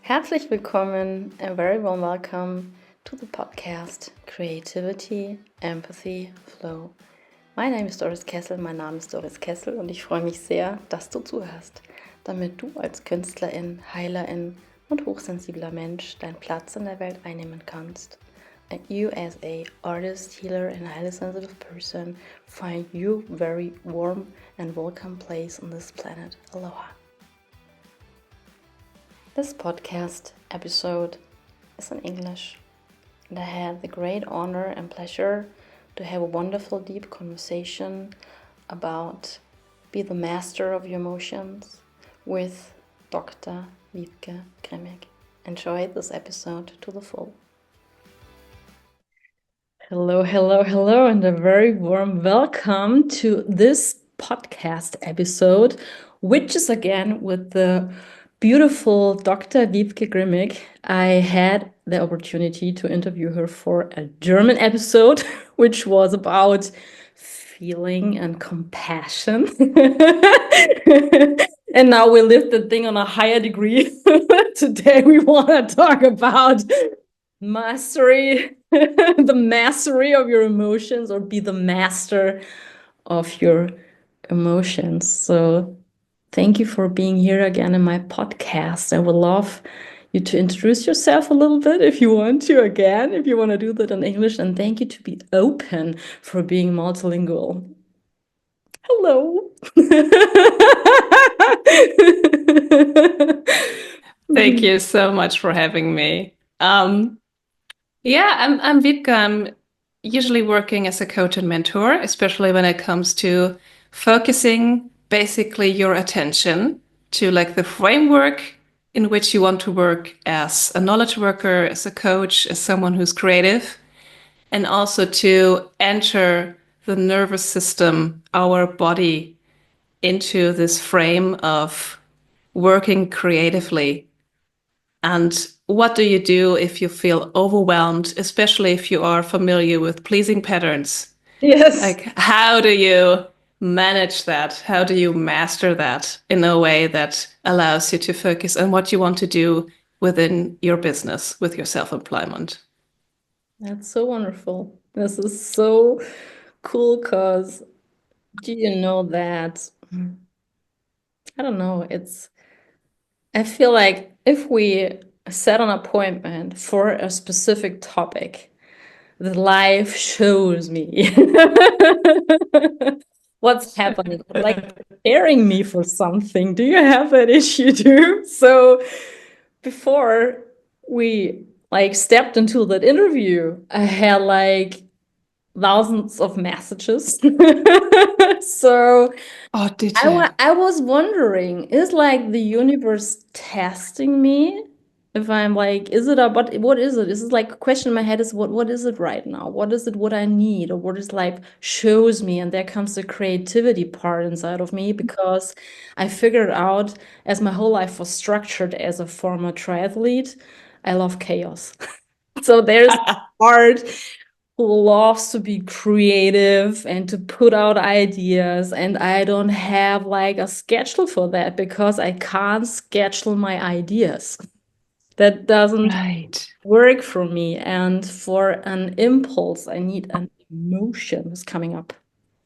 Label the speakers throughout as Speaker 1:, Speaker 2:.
Speaker 1: Herzlich willkommen, a very warm welcome to the podcast Creativity, Empathy, Flow. My name is Doris Kessel, mein Name ist Doris Kessel und ich freue mich sehr, dass du zuhörst, damit du als Künstlerin, Heilerin und hochsensibler Mensch deinen Platz in der Welt einnehmen kannst. And you as a artist, healer and highly sensitive person find your very warm and welcome place on this planet. Aloha. This podcast episode is in English, and I had the great honor and pleasure to have a wonderful, deep conversation about Be the Master of Your Emotions with Dr. Wiebke Grimmig. Enjoy this episode to the full. Hello, and a very warm welcome to this podcast episode, which is again with the beautiful Dr. Wiebke Grimmig. I had the opportunity to interview her for a German episode, which was about feeling and compassion. And now we lift the thing on a higher degree. Today we want to talk about mastery, the mastery of your emotions, or be the master of your emotions. So thank you for being here again in my podcast. I would love you to introduce yourself a little bit if you want to do that in English. And thank you to be open for being multilingual. Hello.
Speaker 2: Thank you so much for having me. I'm Wiebke. I'm usually working as a coach and mentor, especially when it comes to focusing basically your attention to like the framework in which you want to work as a knowledge worker, as a coach, as someone who's creative, and also to enter the nervous system, our body, into this frame of working creatively. And what do you do if you feel overwhelmed, especially if you are familiar with pleasing patterns?
Speaker 1: Yes.
Speaker 2: Like, how do you manage that? How do you master that in a way that allows you to focus on what you want to do within your business, with your self-employment?
Speaker 1: That's so wonderful. This is so cool because do you know that? I don't know. I feel like if we set an appointment for a specific topic, the life shows me what's happening, like preparing me for something. Do you have that issue too? So before we stepped into that interview, I had like thousands of messages. So
Speaker 2: did you?
Speaker 1: I was wondering, is like the universe testing me? If I'm like, what is it? This is like a question in my head is what is it right now? What is it what I need? Or what is life shows me? And there comes the creativity part inside of me, because I figured out, as my whole life was structured as a former triathlete, I love chaos. So there's a part who loves to be creative and to put out ideas, and I don't have like a schedule for that because I can't schedule my ideas. That doesn't work for me. And for an impulse, I need an emotion that's coming up,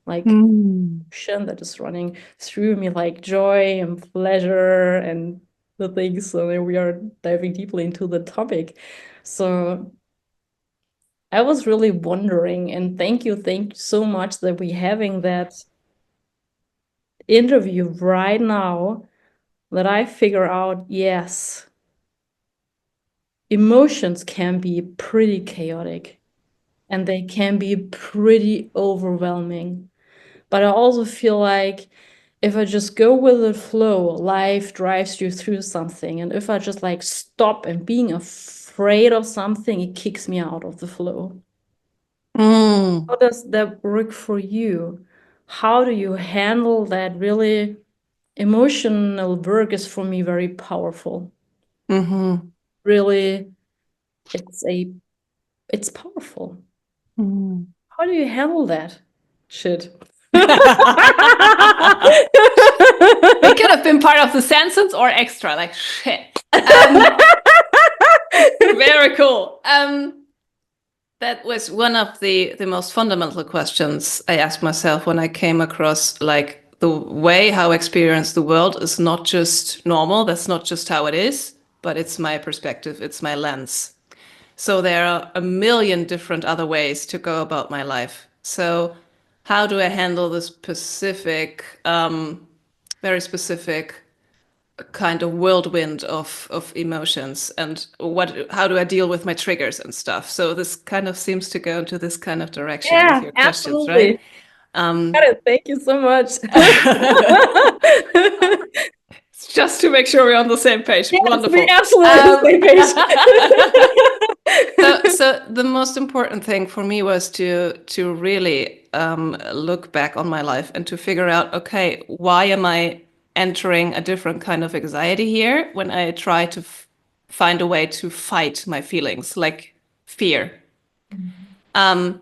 Speaker 1: like emotion that is running through me, like joy and pleasure and the things. So then we are diving deeply into the topic. So I was really wondering, and thank you so much that we're having that interview right now, that I figure out, yes, emotions can be pretty chaotic and they can be pretty overwhelming. But I also feel like if I just go with the flow, life drives you through something. And if I just like stop and being afraid of something, it kicks me out of the flow. How does that work for you? How do you handle that? Really emotional work is for me very powerful. Really, it's powerful. How do you handle that shit?
Speaker 2: It could have been part of the sentence or extra, like shit. Very cool. That was one of the most fundamental questions I asked myself when I came across like the way how I experience the world is not just normal. That's not just how it is, but it's my perspective. It's my lens. So there are a million different other ways to go about my life. So how do I handle this specific, very specific kind of whirlwind of emotions, and how do I deal with my triggers and stuff? So this kind of seems to go into this kind of direction with
Speaker 1: Yeah,
Speaker 2: your questions, right?
Speaker 1: absolutely. Got it. Thank you so much.
Speaker 2: Just to make sure we're on the same page.
Speaker 1: Yes, we're
Speaker 2: Wonderful.
Speaker 1: absolutely on the same page.
Speaker 2: So the most important thing for me was to really look back on my life and to figure out, okay, why am I entering a different kind of anxiety here when I try to find a way to fight my feelings, like fear. Um,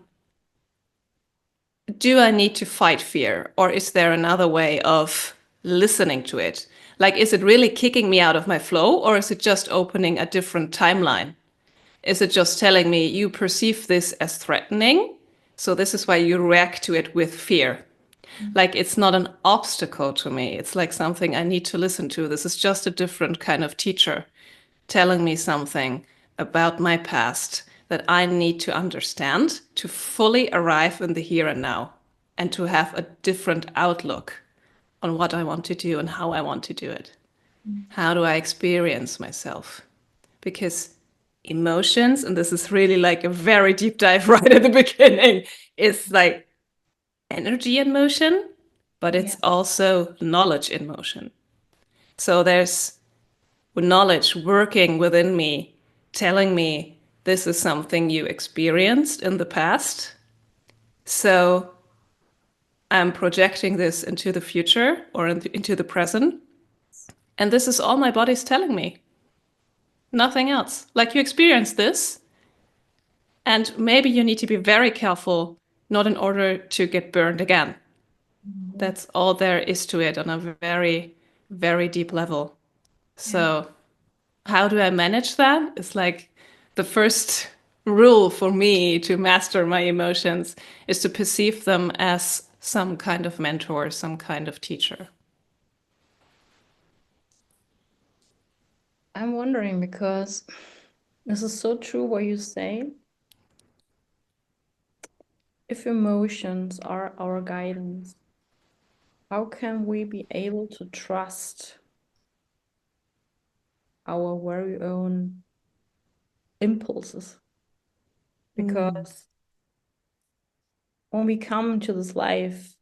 Speaker 2: do I need to fight fear, or is there another way of listening to it? Like, is it really kicking me out of my flow, or is it just opening a different timeline? Is it just telling me you perceive this as threatening? So this is why you react to it with fear. Like it's not an obstacle to me. It's like something I need to listen to. This is just a different kind of teacher telling me something about my past that I need to understand to fully arrive in the here and now and to have a different outlook on what I want to do and how I want to do it. How do I experience myself? Because emotions, and this is really like a very deep dive right at the beginning, is like energy in motion, but it's
Speaker 1: Yeah.
Speaker 2: also knowledge in motion. So there's knowledge working within me, telling me this is something you experienced in the past. So I'm projecting this into the future or into the present. And this is all my body's telling me. Nothing else. Like you experienced this, and maybe you need to be very careful, not in order to get burned again. That's all there is to it on a very, very deep level.
Speaker 1: Yeah.
Speaker 2: So, how do I manage that? It's like the first rule for me to master my emotions is to perceive them as some kind of mentor, some kind of teacher.
Speaker 1: I'm wondering because this is so true what you say. If emotions are our guidance, how can we be able to trust our very own impulses?
Speaker 2: Mm,
Speaker 1: Because when we come to this life,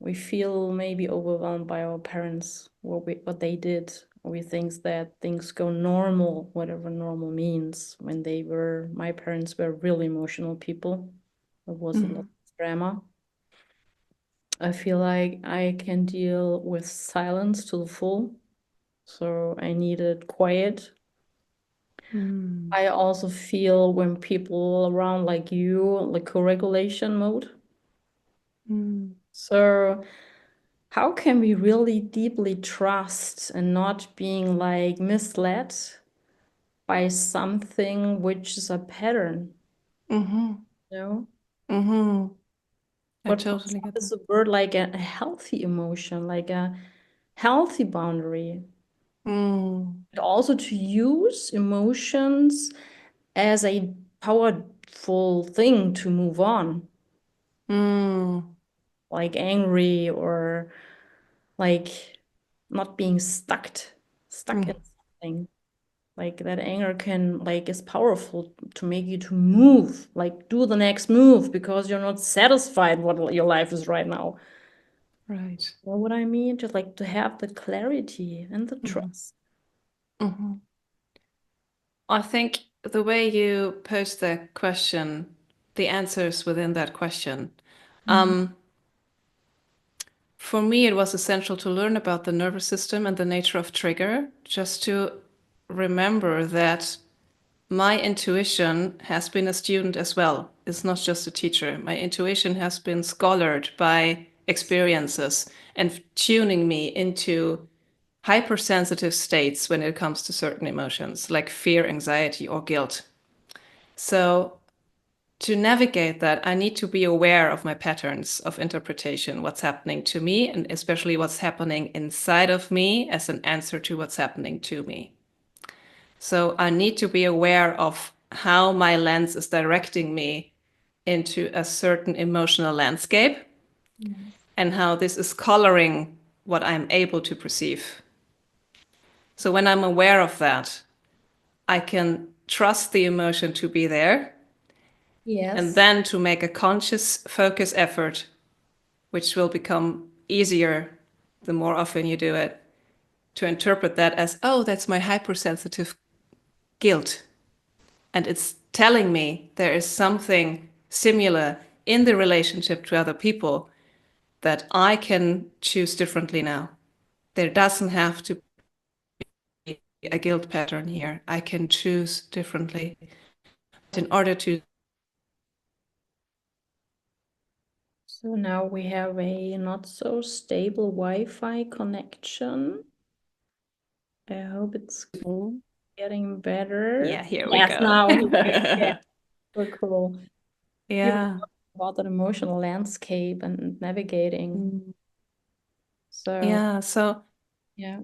Speaker 1: we feel maybe overwhelmed by our parents, what they did. Or we think that things go normal, whatever normal means. My parents were really emotional people. There was a lot
Speaker 2: mm,
Speaker 1: of drama. I feel like I can deal with silence to the full. So I needed quiet.
Speaker 2: mm,
Speaker 1: I also feel when people around like you, like co-regulation mode.
Speaker 2: mm,
Speaker 1: So how can we really deeply trust and not being like misled by something which is a pattern,
Speaker 2: mm-hmm,
Speaker 1: you know?
Speaker 2: mm-hmm. I
Speaker 1: What
Speaker 2: totally get
Speaker 1: is
Speaker 2: that.
Speaker 1: the word like a healthy emotion, like a healthy boundary?
Speaker 2: Mm,
Speaker 1: But also to use emotions as a powerful thing to move on,
Speaker 2: mm,
Speaker 1: like angry or like not being stuck in
Speaker 2: mm,
Speaker 1: something. Like that anger can like is powerful to make you to move, like do the next move because you're not satisfied what your life is right now.
Speaker 2: right.
Speaker 1: You know what I mean? Just like to have the clarity and the
Speaker 2: Mm-hmm,
Speaker 1: trust.
Speaker 2: mm-hmm. I think the way you pose the question, the answers within that question.
Speaker 1: Mhm.
Speaker 2: For me, it was essential to learn about the nervous system and the nature of trigger, just to remember that my intuition has been a student as well. It's not just a teacher. My intuition has been scholared by experiences and tuning me into hypersensitive states when it comes to certain emotions, like fear, anxiety, or guilt. So to navigate that, I need to be aware of my patterns of interpretation, what's happening to me, and especially what's happening inside of me as an answer to what's happening to me. So I need to be aware of how my lens is directing me into a certain emotional landscape
Speaker 1: Yes.
Speaker 2: and how this is coloring what I'm able to perceive. So when I'm aware of that, I can trust the emotion to be there and
Speaker 1: Yes.
Speaker 2: then to make a conscious focus effort, which will become easier the more often you do it, to interpret that as, oh, that's my hypersensitive guilt. And it's telling me there is something similar in the relationship to other people that I can choose differently now. There doesn't have to be a guilt pattern here. I can choose differently. In order to
Speaker 1: So now we have a not so stable Wi-Fi connection. I hope it's getting better.
Speaker 2: yeah, here we
Speaker 1: Yes,
Speaker 2: go.
Speaker 1: now it's good. Yeah, so cool. We were
Speaker 2: Yeah.
Speaker 1: talking about an emotional landscape and navigating.
Speaker 2: Mm.
Speaker 1: So
Speaker 2: Yeah. So
Speaker 1: yeah.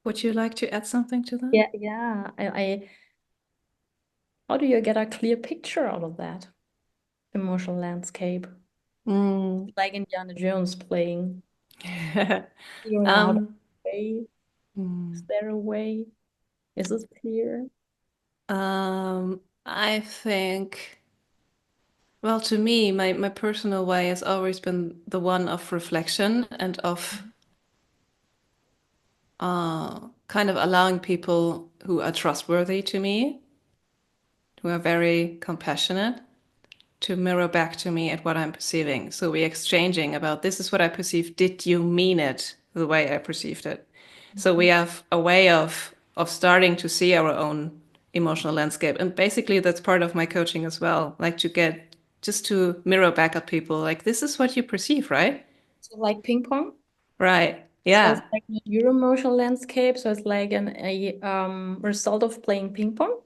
Speaker 2: would you like to add something to that?
Speaker 1: Yeah. How do you get a clear picture out of that emotional landscape?
Speaker 2: Mm.
Speaker 1: Like Indiana Jones playing, figuring out a
Speaker 2: um,
Speaker 1: way. Is
Speaker 2: mm.
Speaker 1: there a way? Is it clear?
Speaker 2: I think, well, to me, my personal way has always been the one of reflection and of kind of allowing people who are trustworthy to me, who are very compassionate, to mirror back to me at what I'm perceiving. So we're exchanging about this is what I perceive. Did you mean it the way I perceived it? So we have a way of starting to see our own emotional landscape. And basically that's part of my coaching as well. Like to get just to mirror back at people like this is what you perceive, right?
Speaker 1: So like ping pong?
Speaker 2: Right.
Speaker 1: So it's
Speaker 2: Yeah.
Speaker 1: like not your emotional landscape. So it's like a result of playing ping pong.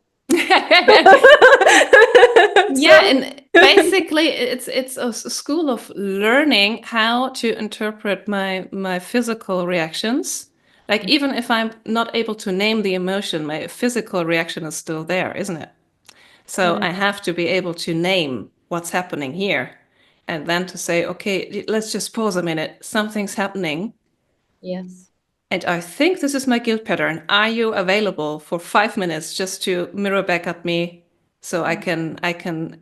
Speaker 2: Yeah,
Speaker 1: So
Speaker 2: and basically it's a school of learning how to interpret my physical reactions. Like even if I'm not able to name the emotion, my physical reaction is still there, isn't it? So
Speaker 1: yeah.
Speaker 2: I have to be able to name what's happening here and then to say, okay, let's just pause a minute. Something's happening.
Speaker 1: Yes.
Speaker 2: And I think this is my guilt pattern. Are you available for 5 minutes just to mirror back at me so I can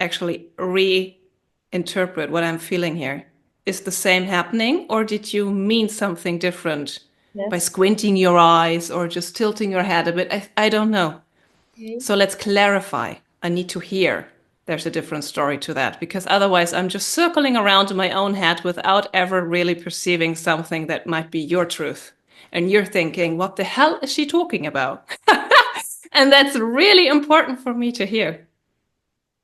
Speaker 2: actually reinterpret what I'm feeling here? Is the same happening, or did you mean something different by
Speaker 1: Yes.
Speaker 2: squinting your eyes or just tilting your head a bit? I don't know.
Speaker 1: Okay.
Speaker 2: So let's clarify. I need to hear there's a different story to that because otherwise I'm just circling around in my own head without ever really perceiving something that might be your truth. And you're thinking, what the hell is she talking about? And that's really important for me to hear.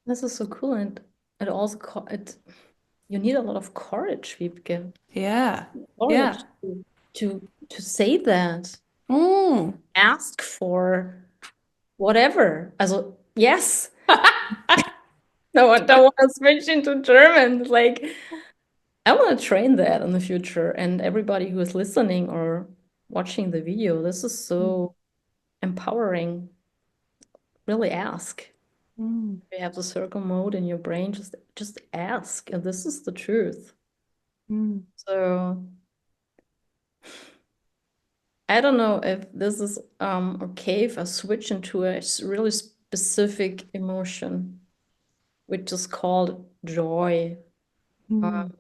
Speaker 1: This is so cool, and it also you need a lot of courage, Wiebke.
Speaker 2: Yeah.
Speaker 1: Courage
Speaker 2: Yeah.
Speaker 1: to say that,
Speaker 2: Mm.
Speaker 1: ask for whatever. Also, yes. No, I don't want to switch into German. Like, I want to train that in the future. And everybody who is listening or watching the video, this is so empowering. Really ask.
Speaker 2: Mm.
Speaker 1: If you have the circle mode in your brain, just ask. And this is the truth.
Speaker 2: Mm.
Speaker 1: So I don't know if this is okay if I switch into a really specific emotion, which is called joy.
Speaker 2: Mm.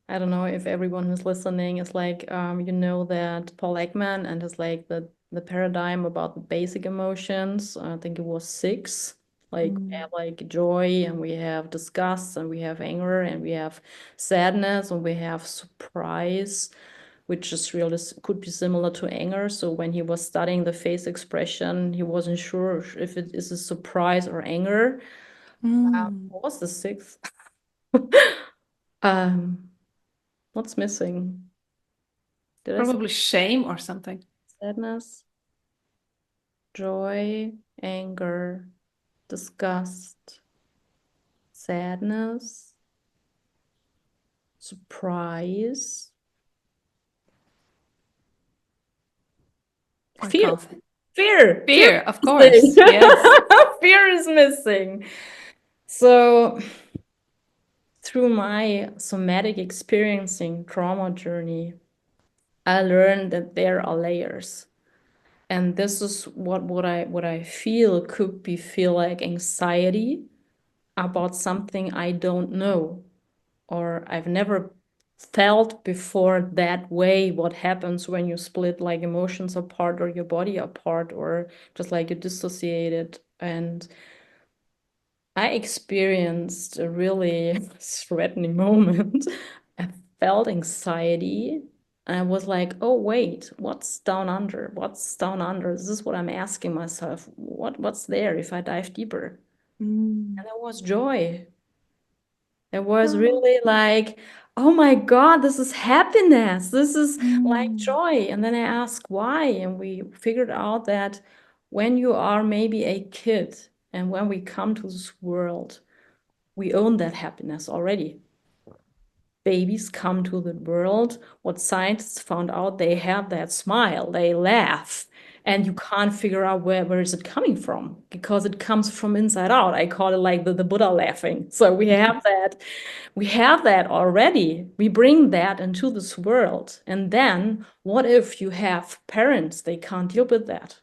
Speaker 1: I don't know if everyone who's listening is like, you know that Paul Ekman and his like the paradigm about the basic emotions. I think it was six. Like we
Speaker 2: Mm.
Speaker 1: have like joy and we have disgust and we have anger and we have sadness and we have surprise, which is really could be similar to anger. So when he was studying the face expression, he wasn't sure if it is a surprise or anger.
Speaker 2: Mm.
Speaker 1: What was the sixth? Um, what's missing? Did I say
Speaker 2: Probably shame or something.
Speaker 1: sadness? joy, anger, disgust, sadness, surprise,
Speaker 2: I
Speaker 1: fear.
Speaker 2: can't.
Speaker 1: Fear
Speaker 2: Fear, of
Speaker 1: is missing.
Speaker 2: course. Yes.
Speaker 1: Fear is missing. So, through my somatic experiencing trauma journey, I learned that there are layers. And this is what I feel could be feel like anxiety about something I don't know or I've never felt before that way. What happens when you split like emotions apart or your body apart or just like you dissociated. And I experienced a really threatening moment. I felt anxiety. And I was like, oh, wait, what's down under? What's down under? This is what I'm asking myself. What's there if I dive deeper?
Speaker 2: Mm.
Speaker 1: And there was joy. It was
Speaker 2: Oh.
Speaker 1: really like, oh my God, this is happiness. This is like
Speaker 2: Mm.
Speaker 1: joy. And then I asked why. And we figured out that when you are maybe a kid and when we come to this world, we own that happiness already. Babies come to the world. What scientists found out, they have that smile, they laugh, and you can't figure out where is it coming from because it comes from inside out. I call it like the Buddha laughing. So we have that already. We bring that into this world. And then what if you have parents, they can't deal with that?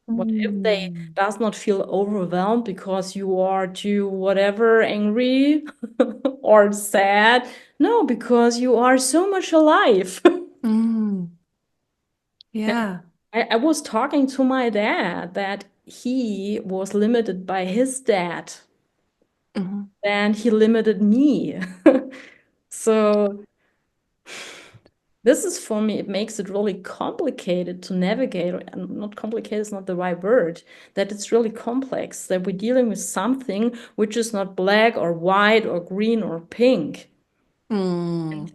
Speaker 1: What if they
Speaker 2: Mm.
Speaker 1: does not feel overwhelmed because you are too whatever angry or sad? No, because you are so much alive.
Speaker 2: Mm.
Speaker 1: And
Speaker 2: Yeah.
Speaker 1: I was talking to my dad that he was limited by his dad
Speaker 2: Mhm.
Speaker 1: and he limited me. So this is for me, it makes it really complicated to navigate, and not complicated is not the right word, that it's really complex, that we're dealing with something which is not black or white or green or pink.
Speaker 2: Mm.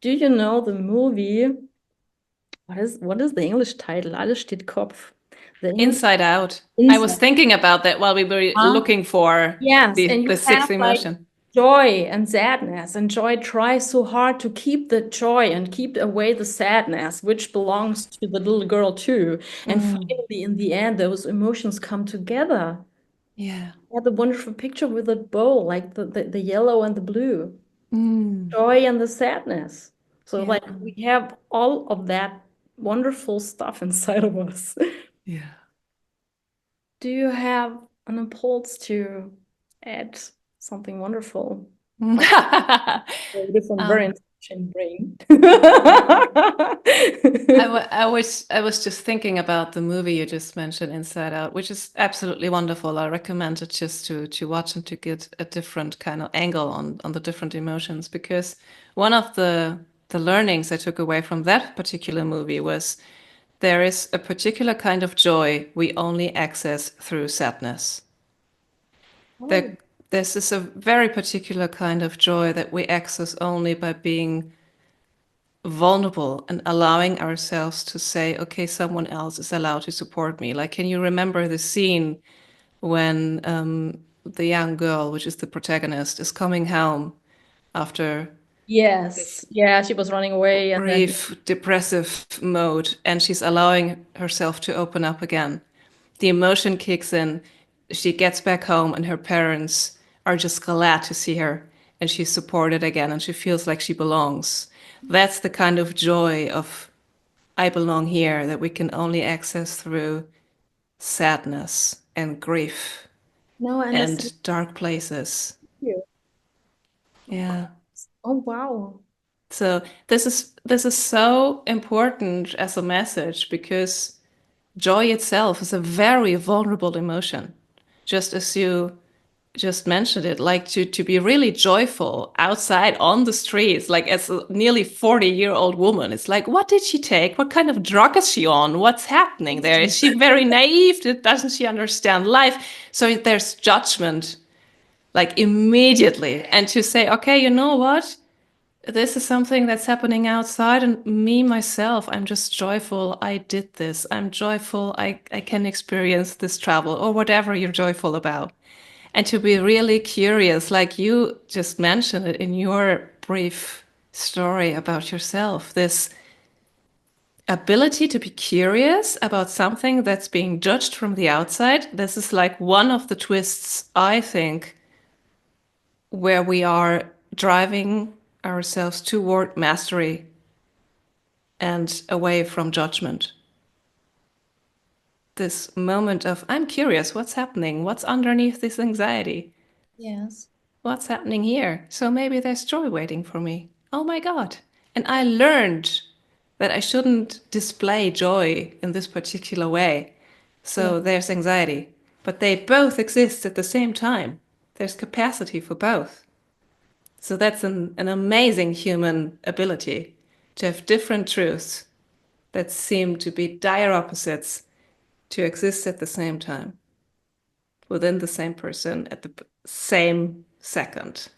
Speaker 1: Do you know the movie? What is the English title? Alles steht Kopf. The English
Speaker 2: Inside Out. I was
Speaker 1: Inside.
Speaker 2: thinking about that while we were looking for
Speaker 1: Yes, and
Speaker 2: the
Speaker 1: you have
Speaker 2: sixth
Speaker 1: like
Speaker 2: emotion.
Speaker 1: joy and sadness, and joy tries so hard to keep the joy and keep away the sadness, which belongs to the little girl too. And
Speaker 2: Mm.
Speaker 1: finally, in the end, those emotions come together.
Speaker 2: Yeah.
Speaker 1: I had the wonderful picture with a bow, like the yellow and the blue,
Speaker 2: Mm.
Speaker 1: joy and the sadness. So,
Speaker 2: Yeah.
Speaker 1: like, we have all of that wonderful stuff inside of us.
Speaker 2: Yeah.
Speaker 1: Do you have an impulse to add something wonderful? Very different, very
Speaker 2: um,
Speaker 1: intelligent brain.
Speaker 2: I was just thinking about the movie you just mentioned, Inside Out, which is absolutely wonderful. I recommend it just to watch and to get a different kind of angle on the different emotions because one of the learnings I took away from that particular movie was there is a particular kind of joy we only access through sadness.
Speaker 1: Oh,
Speaker 2: There, this is a very particular kind of joy that we access only by being vulnerable and allowing ourselves to say, okay, someone else is allowed to support me. Like, can you remember the scene when the young girl, which is the protagonist, is coming home after
Speaker 1: yes.
Speaker 2: this
Speaker 1: Yeah, she was running away and then
Speaker 2: brief depressive mode and she's allowing herself to open up again? The emotion kicks in. She gets back home and her parents are just glad to see her and she's supported again and she feels like she belongs. That's the kind of joy of I belong here that we can only access through sadness and grief
Speaker 1: no, I understand
Speaker 2: and dark places.
Speaker 1: you.
Speaker 2: Yeah.
Speaker 1: Oh, wow.
Speaker 2: So this is so important as a message because joy itself is a very vulnerable emotion. Just as you just mentioned it, like to be really joyful outside on the streets, like as a nearly 40-year-old woman. It's like, what did she take? What kind of drug is she on? What's happening there? Is she very naive? Doesn't she understand life? So there's judgment like immediately. And to say, okay, you know what? this is something that's happening outside, and me myself, I'm just joyful I did this. I'm joyful I can experience this travel or whatever you're joyful about. And to be really curious, like you just mentioned it in your brief story about yourself, this ability to be curious about something that's being judged from the outside. This is like one of the twists, I think, where we are driving ourselves toward mastery and away from judgment. This moment of, I'm curious, what's happening? What's underneath this anxiety?
Speaker 1: Yes.
Speaker 2: What's happening here? So maybe there's joy waiting for me. Oh my God. And I learned that I shouldn't display joy in this particular way.
Speaker 1: Yeah.
Speaker 2: So there's anxiety. But they both exist at the same time. There's capacity for both. So that's an amazing human ability to have different truths that seem to be dire opposites to exist at the same time within the same person at the same second.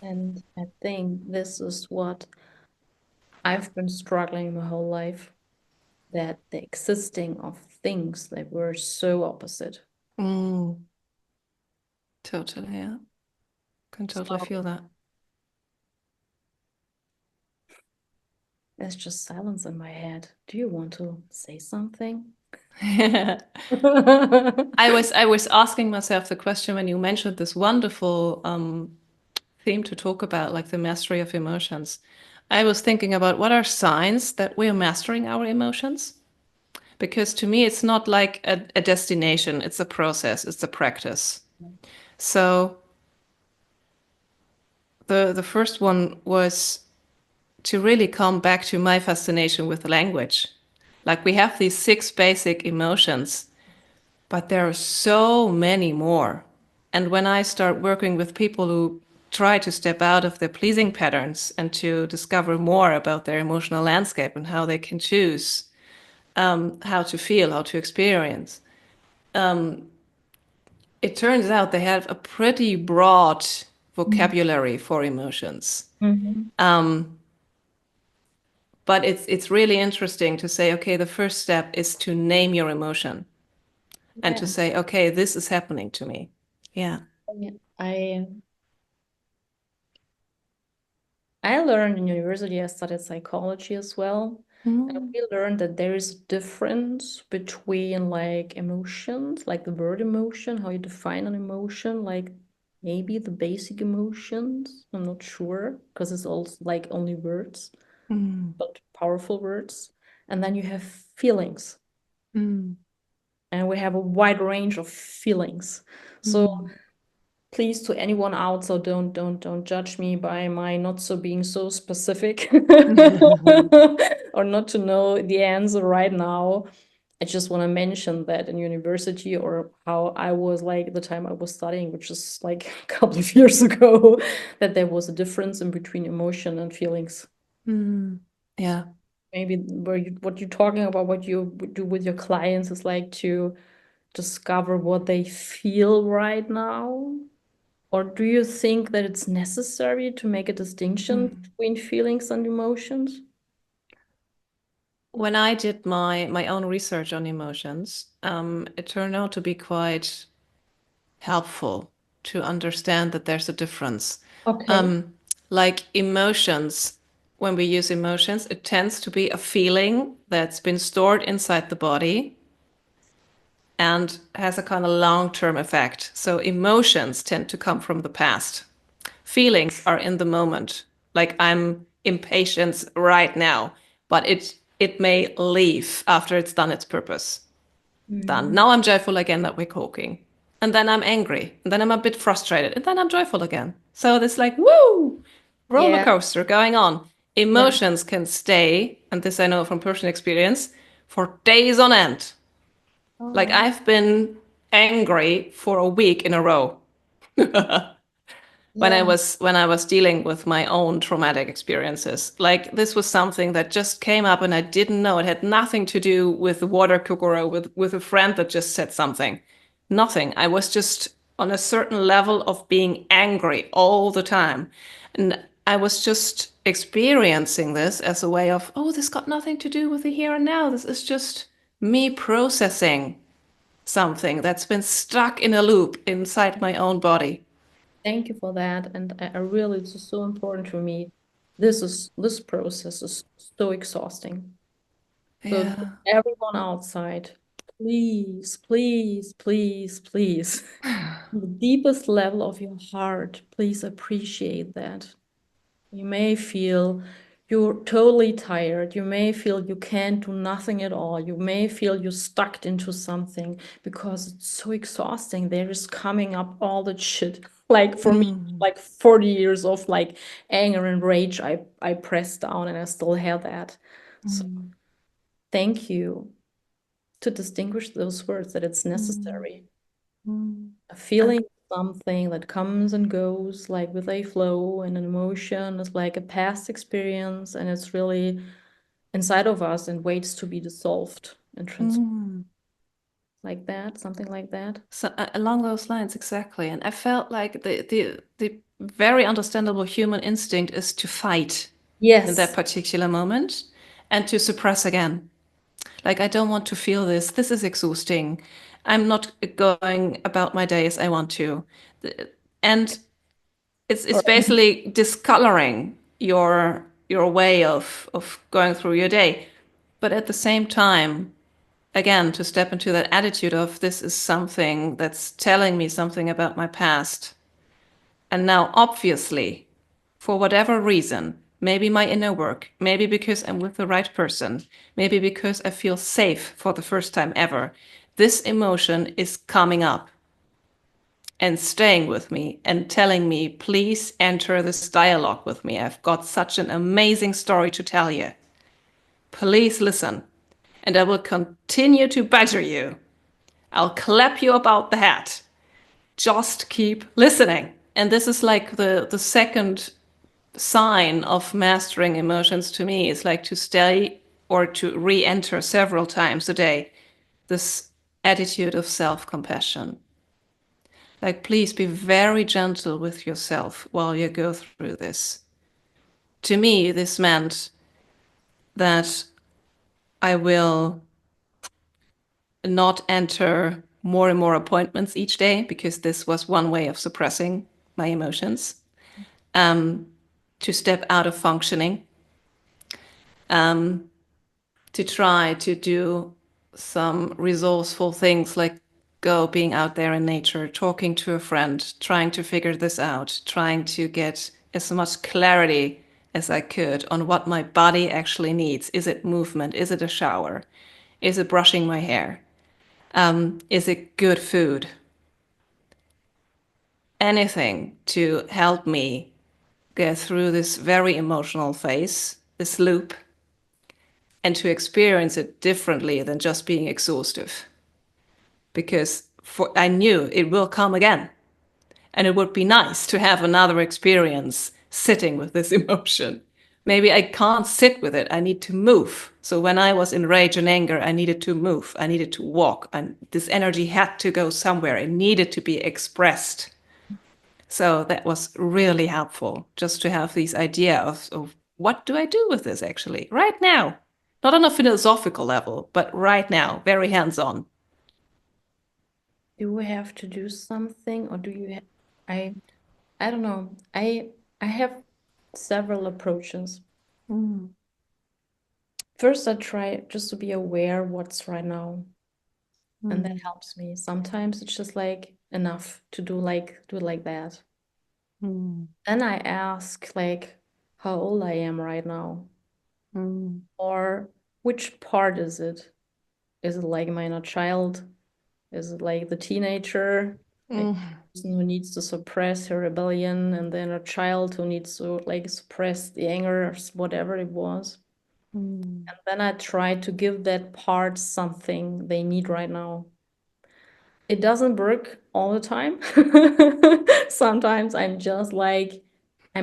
Speaker 1: And I think this is what I've been struggling my whole life, that the existing of things that were so opposite.
Speaker 2: Mm, totally, yeah. Can totally
Speaker 1: So
Speaker 2: feel that.
Speaker 1: there's just silence in my head. Do you want to say something?
Speaker 2: I was asking myself the question when you mentioned this wonderful theme to talk about, like the mastery of emotions. I was thinking about what are signs that we're mastering our emotions? Because to me, it's not like a destination, it's a process, it's a practice. So the first one was to really come back to my fascination with language. Like we have these six basic emotions, but there are so many more. And when I start working with people who try to step out of their pleasing patterns and to discover more about their emotional landscape and how they can choose how to feel, how to experience, it turns out they have a pretty broad vocabulary for emotions.
Speaker 1: Mhm.
Speaker 2: But it's really interesting to say, okay, the first step is to name your emotion and to
Speaker 1: Yeah.
Speaker 2: say, okay, this is happening to me. Yeah.
Speaker 1: Yeah. I learned in university, I studied psychology as well. And
Speaker 2: Mm,
Speaker 1: we learned that there is a difference between like emotions, like the word emotion, how you define an emotion, like maybe the basic emotions. I'm not sure because it's also like only words,
Speaker 2: mm,
Speaker 1: but powerful words. And then you have feelings,
Speaker 2: mm,
Speaker 1: and we have a wide range of feelings. So
Speaker 2: mm.
Speaker 1: please, to anyone out, so don't judge me by my not so being so specific or not to know the answer right now. I just want to mention that in university, or how I was like the time I was studying, which is like a couple of years ago, that there was a difference in between emotion and feelings.
Speaker 2: Mm. Yeah.
Speaker 1: Maybe what you're talking about, what you do with your clients is like to discover what they feel right now. Or do you think that it's necessary to make a distinction
Speaker 2: Mm.
Speaker 1: between feelings and emotions?
Speaker 2: When I did my own research on emotions, it turned out to be quite helpful to understand that there's a difference.
Speaker 1: Okay.
Speaker 2: Um, like emotions, when we use emotions, it tends to be a feeling that's been stored inside the body and has a kind of long-term effect. So emotions tend to come from the past. Feelings are in the moment. Like I'm impatient right now, but it may leave after it's done its purpose. Done.
Speaker 1: Mhm.
Speaker 2: Now I'm joyful again that we're talking. And then I'm angry. And then I'm a bit frustrated. And then I'm joyful again. So this like, woo, roller
Speaker 1: Yeah.
Speaker 2: coaster going on.
Speaker 1: Yeah.
Speaker 2: Emotions can stay, and this I know from personal experience, for days on end. Like
Speaker 1: Oh,
Speaker 2: I've been angry for a week in a row when I
Speaker 1: yeah.
Speaker 2: was when I was dealing with my own traumatic experiences. Like this was something that just came up and I didn't know. It had nothing to do with the water cooker or with a friend that just said something. Nothing. I was just on a certain level of being angry all the time. And I was just experiencing this as a way of, oh, this got nothing to do with the here and now. This is just me processing something that's been stuck in a loop inside my own body.
Speaker 1: Thank you for that. And I really, it's so important for me. This process is so exhausting. So to
Speaker 2: Yeah.
Speaker 1: everyone outside, please, please, please, please, the deepest level of your heart, please appreciate that. You may feel you're totally tired. You may feel you can't do nothing at all. You may feel you're stuck into something because it's so exhausting. There is coming up all that shit. Like for me,
Speaker 2: Mm,
Speaker 1: like 40 years of like anger and rage, I pressed down and I still have that. So
Speaker 2: mm,
Speaker 1: thank you to distinguish those words that it's
Speaker 2: mm,
Speaker 1: necessary.
Speaker 2: mm.
Speaker 1: A
Speaker 2: Uh,
Speaker 1: feeling something that comes and goes like with a flow, and an emotion is like a past experience, and it's really inside of us and waits to be dissolved and transformed,
Speaker 2: mm.
Speaker 1: like that, something like that.
Speaker 2: So along those lines, exactly. And I felt like the very understandable human instinct is to fight in that
Speaker 1: Yes.
Speaker 2: particular moment and to suppress again. Like, I don't want to feel this. This is exhausting. I'm not going about my day as I want to. And it's
Speaker 1: Or
Speaker 2: basically discoloring your way of going through your day. But at the same time, again, to step into that attitude of this is something that's telling me something about my past. And now, obviously, for whatever reason, maybe my inner work, maybe because I'm with the right person, maybe because I feel safe for the first time ever, this emotion is coming up and staying with me and telling me, please enter this dialogue with me. I've got such an amazing story to tell you. Please listen, and I will continue to badger you. I'll clap you about the head. Just keep listening. And this is like the second sign of mastering emotions to me is like to stay or to re-enter several times a day this attitude of self-compassion. Like, please be very gentle with yourself while you go through this. To me, this meant that I will not enter more and more appointments each day because this was one way of suppressing my emotions. To step out of functioning, to try to do some resourceful things like go being out there in nature, talking to a friend, trying to figure this out, trying to get as much clarity as I could on what my body actually needs. Is it movement? Is it a shower? Is it brushing my hair? Is it good food? Anything to help me get through this very emotional phase, this loop, and to experience it differently than just being exhaustive. Because I knew it will come again. And it would be nice to have another experience sitting with this emotion. Maybe I can't sit with it. I need to move. So when I was in rage and anger, I needed to move. I needed to walk. And this energy had to go somewhere. It needed to be expressed. So that was really helpful just to have this idea of what do I do with this actually right now? Not on a philosophical level, but right now, very hands on.
Speaker 1: do we have to do something, or do you have, I don't know. I have several approaches.
Speaker 2: Mm,
Speaker 1: First, I try just to be aware what's right now, and that
Speaker 2: mm,
Speaker 1: helps me. Sometimes it's just like enough to do it like that.
Speaker 2: mm,
Speaker 1: Then I ask like how old I am right now,
Speaker 2: mm,
Speaker 1: or which part is it? Is it like my inner child? Is it like the teenager, like
Speaker 2: mm,
Speaker 1: person who needs to suppress her rebellion, and then a child who needs to like suppress the anger or whatever it was?
Speaker 2: mm,
Speaker 1: And then I try to give that part something they need right now. It doesn't work all the time. Sometimes I'm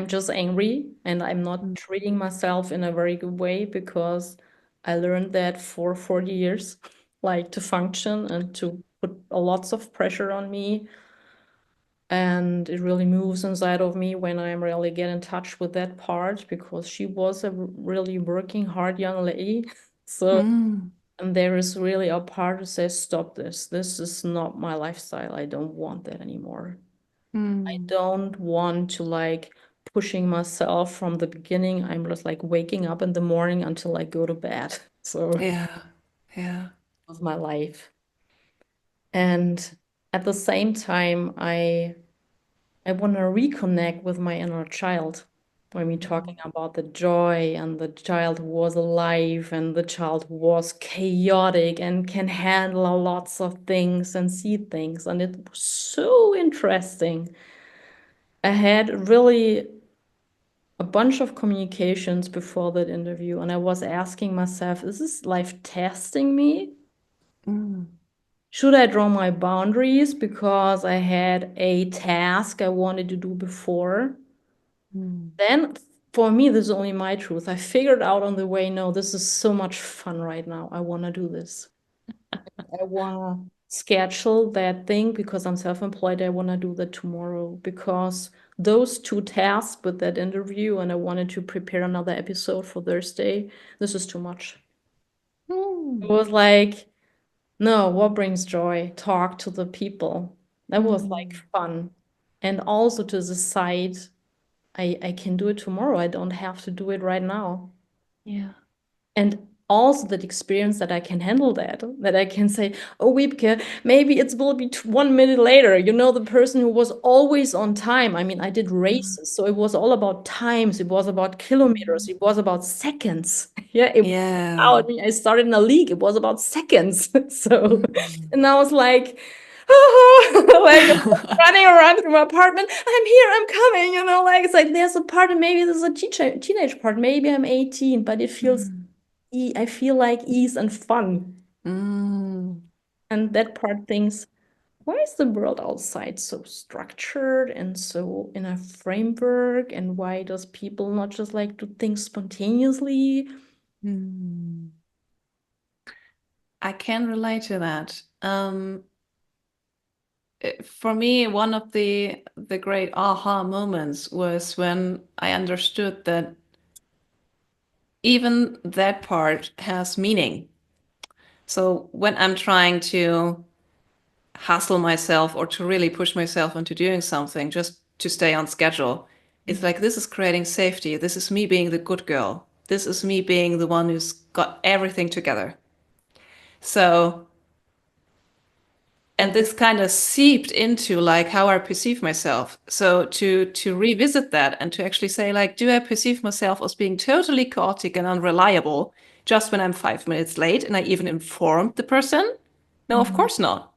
Speaker 1: just angry and I'm not
Speaker 2: mm,
Speaker 1: treating myself in a very good way because I learned that for 40 years, like to function and to put a lots of pressure on me. And it really moves inside of me when I really get in touch with that part, because she was a really working hard young lady. So,
Speaker 2: Mm,
Speaker 1: and there is really a part that says, stop this. This is not my lifestyle. I don't want that anymore. I
Speaker 2: mm,
Speaker 1: don't want to like pushing myself from the beginning. I'm just like waking up in the morning until I go to bed. So it
Speaker 2: yeah, yeah.
Speaker 1: was my life. And at the same time, I want to reconnect with my inner child. When we're talking about the joy and the child who was alive and the child who was chaotic and can handle lots of things and see things. And it was so interesting. I had really a bunch of communications before that interview, and I was asking myself, is this life testing me?
Speaker 2: Mm,
Speaker 1: Should I draw my boundaries because I had a task I wanted to do before?
Speaker 2: mm,
Speaker 1: Then for me, this is only my truth. I figured out on the way, no, this is so much fun right now. I want to do this. I want to schedule that thing because I'm self-employed. I want to do that tomorrow because those two tasks with that interview, and I wanted to prepare another episode for Thursday. This is too much. It
Speaker 2: mm,
Speaker 1: was like, no, what brings joy? Talk to the people. That was like
Speaker 2: mm.
Speaker 1: fun. And also to decide I can do it tomorrow. I don't have to do it right now.
Speaker 2: Yeah.
Speaker 1: And also that experience that I can handle that I can say, oh, Wiebke, maybe it will be 1 minute later. You know, the person who was always on time. I mean, I did
Speaker 2: Mm,
Speaker 1: races, so it was all about times. It was about kilometers.
Speaker 2: mm.
Speaker 1: It was about seconds. Yeah,
Speaker 2: Yeah.
Speaker 1: wow, I mean, I started in a league. It was about seconds. So,
Speaker 2: Mm.
Speaker 1: and I was like, like running around through my apartment. I'm here, I'm coming, like it's like there's a part, and maybe there's a teenage part. Maybe I'm 18, but it feels
Speaker 2: Mm,
Speaker 1: I feel like ease and fun.
Speaker 2: mm,
Speaker 1: And that part thinks, why is the world outside so structured and so in a framework? And why does people not just like do things spontaneously?
Speaker 2: mm. I can relate to that. For me, one of the great aha moments was when I understood that even that part has meaning. So when I'm trying to hustle myself or to really push myself into doing something just to stay on schedule, it's like this is creating safety. This is me being the good girl. This is me being the one who's got everything together. So, and
Speaker 1: Okay.
Speaker 2: this kind of seeped into like how I perceive myself. So to revisit that and to actually say like, do I perceive myself as being totally chaotic and unreliable just when I'm 5 minutes late and I even informed the person? No, of
Speaker 1: Mhm.
Speaker 2: course not.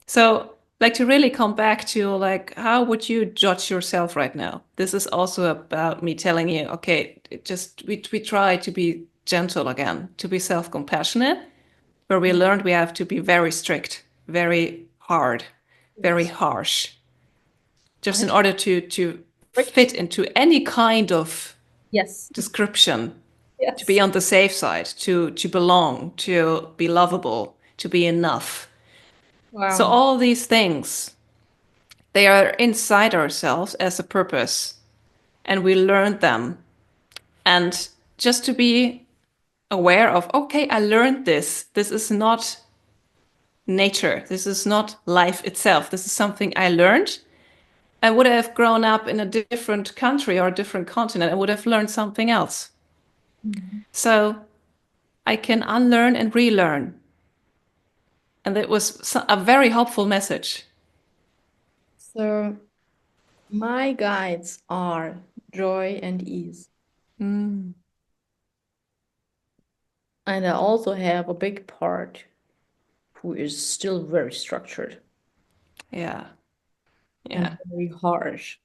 Speaker 2: So like to really come back to like, how would you judge yourself right now? This is also about me telling you, okay, we try to be gentle again, to be self-compassionate, where we
Speaker 1: Yeah.
Speaker 2: learned we have to be very strict, very hard, very
Speaker 1: Yes.
Speaker 2: harsh, just
Speaker 1: I
Speaker 2: in order to
Speaker 1: strict.
Speaker 2: fit into any kind of
Speaker 1: Yes.
Speaker 2: description, to be
Speaker 1: Yes.
Speaker 2: on the safe side, to belong, to be lovable, to be enough. So
Speaker 1: Wow.
Speaker 2: all these things, they are inside ourselves as a purpose, and we learned them. And just to be aware of, okay, I learned this. This is not nature. This is not life itself. This is something I learned. I would have grown up in a different country or a different continent. I would have learned something else.
Speaker 1: Mhm.
Speaker 2: So I can unlearn and relearn. And it was a very helpful message.
Speaker 1: So my guides are joy and ease.
Speaker 2: Mm,
Speaker 1: And I also have a big part who is still very structured
Speaker 2: yeah.
Speaker 1: and
Speaker 2: Yeah.
Speaker 1: very harsh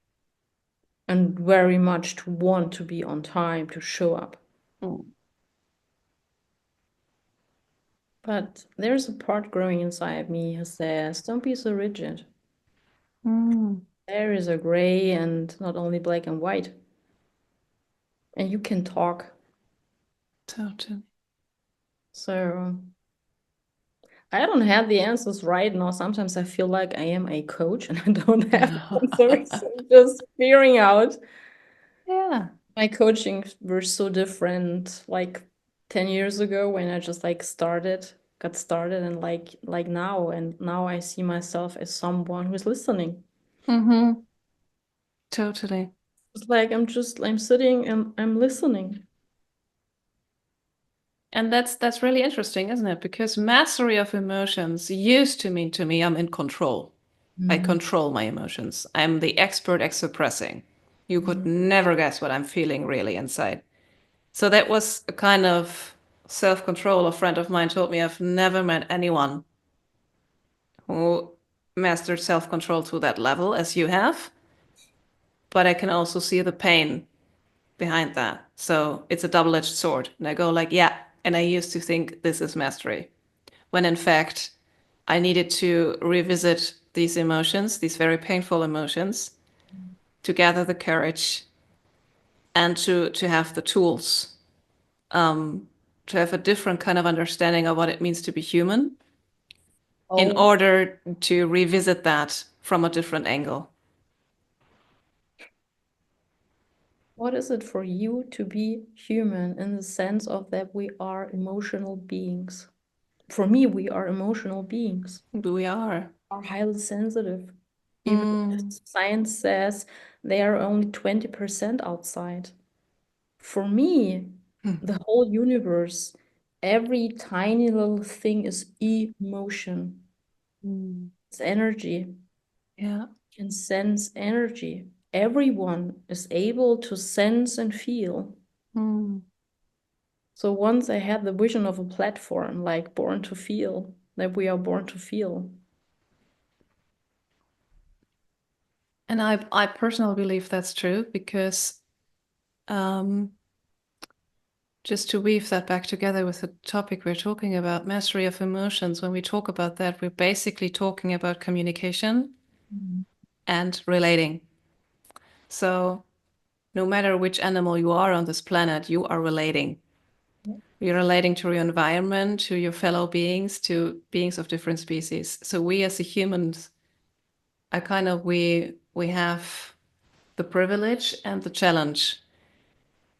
Speaker 1: and very much to want to be on time to show up.
Speaker 2: Mm,
Speaker 1: But there's a part growing inside me who says, don't be so rigid.
Speaker 2: mm,
Speaker 1: There is a gray and not only black and white. And you can talk.
Speaker 2: totally.
Speaker 1: So I don't have the answers right now. Sometimes I feel like I am a coach and I don't have answers. I'm just figuring out.
Speaker 2: Yeah.
Speaker 1: My coaching were so different like 10 years ago when I just like got started and like now and now I see myself as someone who's listening.
Speaker 2: Mm-hmm. Totally.
Speaker 1: It's like I'm sitting and I'm listening.
Speaker 2: And that's really interesting, isn't it? Because mastery of emotions used to mean to me I'm in control. I
Speaker 1: Mhm.
Speaker 2: control my emotions. I'm the expert at suppressing. You could
Speaker 1: Mhm.
Speaker 2: never guess what I'm feeling really inside. So that was a kind of self-control. A friend of mine told me I've never met anyone who mastered self-control to that level as you have, but I can also see the pain behind that. So it's a double-edged sword. And I go like, yeah, and I used to think this is mastery, when in fact I needed to revisit these emotions, these very painful emotions, to gather the courage and to have the tools, um, to have a different kind of understanding of what it means to be human in
Speaker 1: Oh,
Speaker 2: order to revisit that from a different angle.
Speaker 1: what is it for you to be human in the sense of that we are emotional beings? For me, we are emotional beings,
Speaker 2: We are.
Speaker 1: are highly sensitive. Even if
Speaker 2: Mm.
Speaker 1: science says they are only 20% outside. For me, the whole universe, every tiny little thing is emotion.
Speaker 2: Mm.
Speaker 1: It's energy.
Speaker 2: Yeah.
Speaker 1: Can sense energy. Everyone is able to sense and feel.
Speaker 2: Mm.
Speaker 1: So once I had the vision of a platform like Born to Feel, that we are born to feel.
Speaker 2: And I personally believe that's true because um, just to weave that back together with the topic we're talking about, mastery of emotions, when we talk about that, we're basically talking about communication
Speaker 1: Mhm.
Speaker 2: and relating. So no matter which animal you are on this planet, you are relating. You're relating to your environment, to your fellow beings, to beings of different species. So we as a humans are kind of we have the privilege and the challenge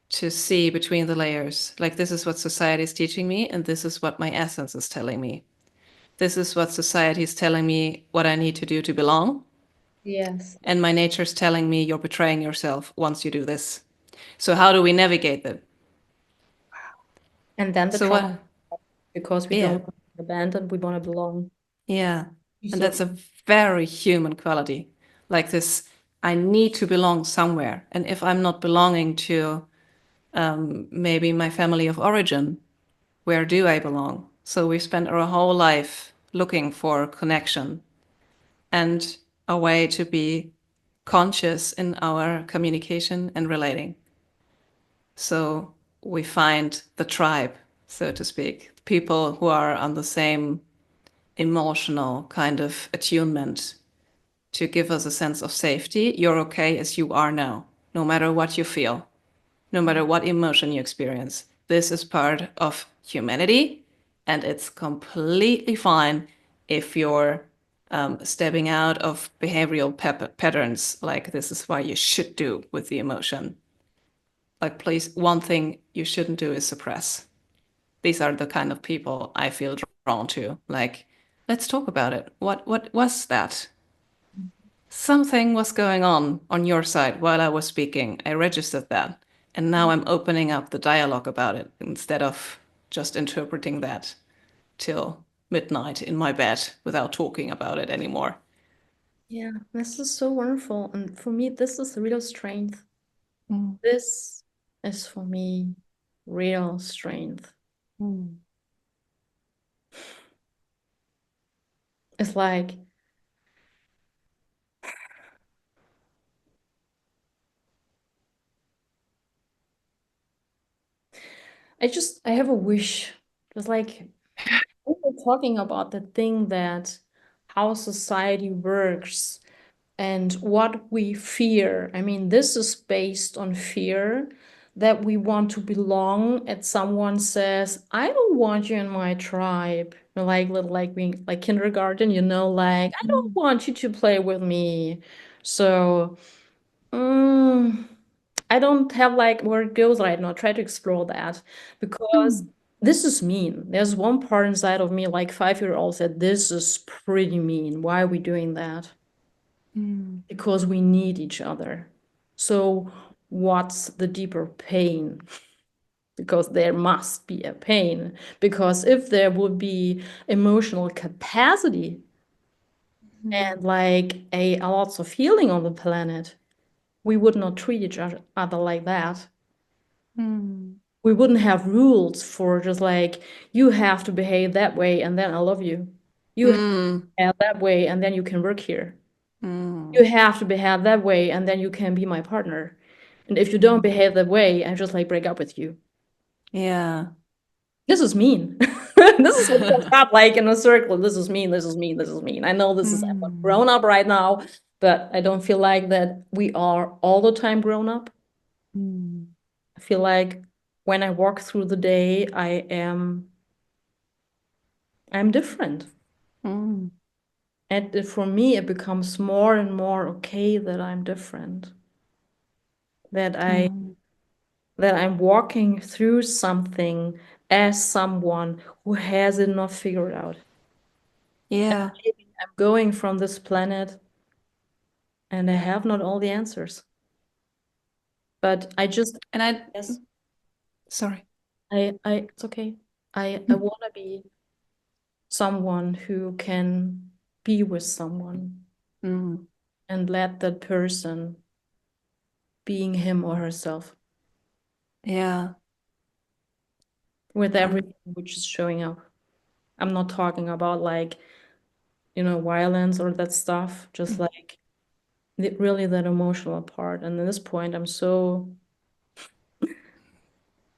Speaker 2: to see between the layers. Like this is what society is teaching me, and this is what my essence is telling me. This is what society is telling me what I need to do to belong.
Speaker 1: Yes.
Speaker 2: And my nature is telling me you're betraying yourself once you do this. So how do we navigate that?
Speaker 1: And then the
Speaker 2: So
Speaker 1: trauma,
Speaker 2: what?
Speaker 1: because we
Speaker 2: Yeah,
Speaker 1: don't want to be abandoned, we want to belong.
Speaker 2: yeah. And
Speaker 1: So
Speaker 2: that's a very human quality. Like this, I need to belong somewhere. And if I'm not belonging to maybe my family of origin, where do I belong? So we spend our whole life looking for connection and a way to be conscious in our communication and relating. So we find the tribe, so to speak, people who are on the same emotional kind of attunement to give us a sense of safety. You're okay as you are now, no matter what you feel, no matter what emotion you experience. This is part of humanity, and it's completely fine if you're stepping out of behavioral patterns like this is what you should do with the emotion. Like, please, one thing you shouldn't do is suppress. These are the kind of people I feel drawn to. Like, let's talk about it. What was that? Something was going on your side while I was speaking. I registered that. And now I'm opening up the dialogue about it instead of just interpreting that till midnight in my bed without talking about it anymore.
Speaker 1: yeah, this is so wonderful. And for me, this is real strength.
Speaker 2: Mm,
Speaker 1: This is for me real strength.
Speaker 2: mm,
Speaker 1: It's like I have a wish. It's like we're talking about the thing that how society works and what we fear. I mean, this is based on fear that we want to belong, and someone says, I don't want you in my tribe. like little like being like kindergarten, like I don't
Speaker 2: Mm.
Speaker 1: want you to play with me. So mm, I don't have like where it goes right now. Try to explore that because
Speaker 2: Mm.
Speaker 1: this is mean. There's one part inside of me, like 5 year old said, this is pretty mean. Why are we doing that?
Speaker 2: Mm.
Speaker 1: Because we need each other. So what's the deeper pain? Because there must be a pain. Because if there would be emotional capacity and
Speaker 2: Mm.
Speaker 1: like a lots of healing on the planet, we would not treat each other like that.
Speaker 2: Mm.
Speaker 1: We wouldn't have rules for just like you have to behave that way and then I love you. You have to
Speaker 2: Mm.
Speaker 1: behave that way and then you can work here. You
Speaker 2: Mm.
Speaker 1: have to behave that way and then you can be my partner. And if you don't
Speaker 2: Mm.
Speaker 1: behave that way, I just like break up with you.
Speaker 2: Yeah.
Speaker 1: This is mean. This is what comes up like in a circle. This is mean. This is mean. This is mean. I know this is I'm not
Speaker 2: Mm.
Speaker 1: grown up right now, but I don't feel like that we are all the time grown up.
Speaker 2: Mm.
Speaker 1: I feel like when I walk through the day, I'm different.
Speaker 2: Mm.
Speaker 1: And for me, it becomes more and more okay that I'm different. That I
Speaker 2: Mm.
Speaker 1: that I'm walking through something as someone who has it not figured out. And
Speaker 2: Yeah.
Speaker 1: maybe I'm going from this planet and I have not all the answers. But I just,
Speaker 2: And I,
Speaker 1: yes,
Speaker 2: sorry.
Speaker 1: it's okay. I want to be someone who can be with someone
Speaker 2: Mm.
Speaker 1: and let that person being him or herself
Speaker 2: Yeah.
Speaker 1: with
Speaker 2: And
Speaker 1: everything which is showing up. I'm not talking about like, violence or that stuff, just like really that emotional part. And at this point, I'm so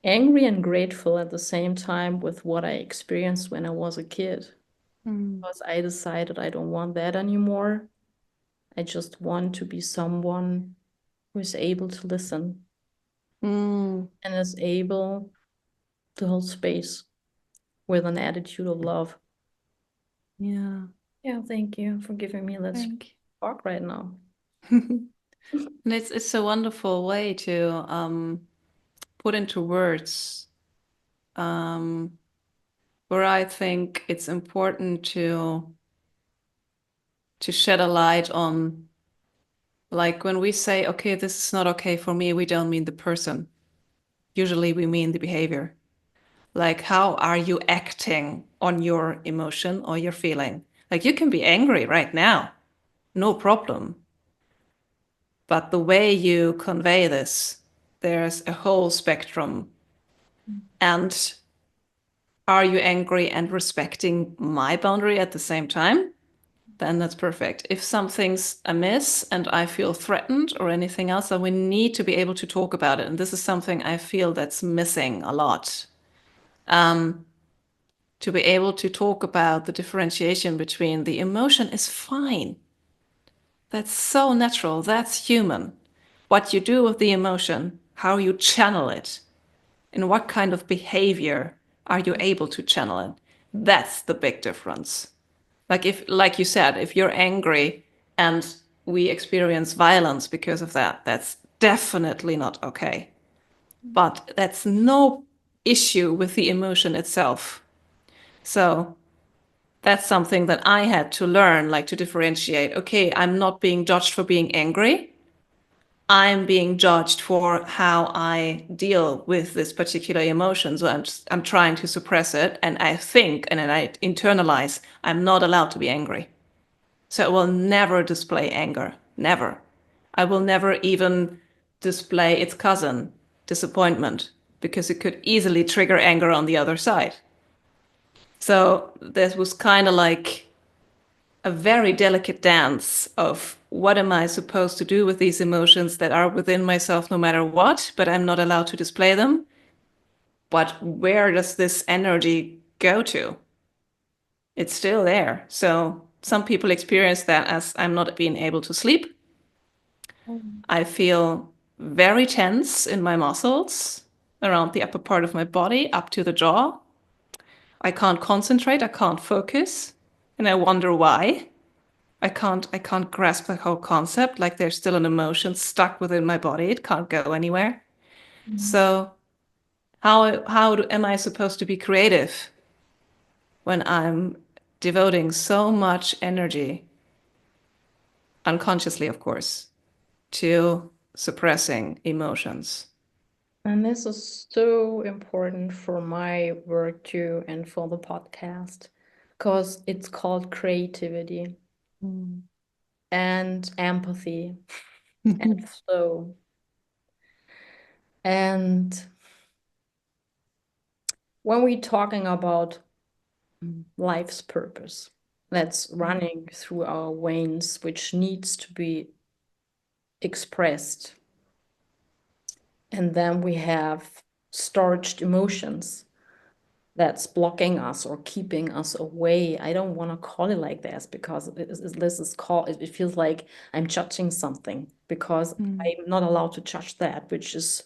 Speaker 1: angry and grateful at the same time with what I experienced when I was a kid.
Speaker 2: mm.
Speaker 1: Because I decided I don't want that anymore. I just want to be someone who is able to listen
Speaker 2: Mm.
Speaker 1: and is able to hold space with an attitude of love.
Speaker 2: Yeah.
Speaker 1: Yeah, thank you for giving me that
Speaker 2: Thank
Speaker 1: talk right now.
Speaker 2: you. And it's a wonderful way to put into words um, where I think it's important to shed a light on, like when we say, okay, this is not okay for me, we don't mean the person. Usually we mean the behavior. Like, how are you acting on your emotion or your feeling? Like, you can be angry right now, no problem. But the way you convey this, there's a whole spectrum. And are you angry and respecting my boundary at the same time? Then that's perfect. If something's amiss and I feel threatened or anything else, then we need to be able to talk about it. And this is something I feel that's missing a lot. Um, to be able to talk about the differentiation between the emotion is fine. That's so natural. That's human. What you do with the emotion, how you channel it, and what kind of behavior are you able to channel it? That's the big difference. Like if, like you said, if you're angry and we experience violence because of that, that's definitely not okay. But that's no issue with the emotion itself. So that's something that I had to learn, like to differentiate. Okay, I'm not being judged for being angry. I'm being judged for how I deal with this particular emotion. So I'm trying to suppress it. And I think, and then I internalize, I'm not allowed to be angry. So I will never display anger. Never. I will never even display its cousin, disappointment, because it could easily trigger anger on the other side. So this was kind of like a very delicate dance of what am I supposed to do with these emotions that are within myself no matter what, but I'm not allowed to display them. But where does this energy go to? It's still there. So some people experience that as I'm not being able to sleep.
Speaker 1: Mm.
Speaker 2: I feel very tense in my muscles around the upper part of my body up to the jaw. I can't concentrate, I can't focus, and I wonder why. I can't grasp the whole concept. Like there's still an emotion stuck within my body. It can't go anywhere.
Speaker 1: Mhm.
Speaker 2: So am I supposed to be creative when I'm devoting so much energy, unconsciously, of course, to suppressing emotions?
Speaker 1: And this is so important for my work too and for the podcast because it's called creativity
Speaker 2: Mm.
Speaker 1: and empathy and flow. And when we're talking about life's purpose that's running through our veins, which needs to be expressed, and then we have starched emotions that's blocking us or keeping us away. I don't want to call it like this because this is called, it feels like I'm judging something because
Speaker 2: Mm.
Speaker 1: I'm not allowed to judge that, which is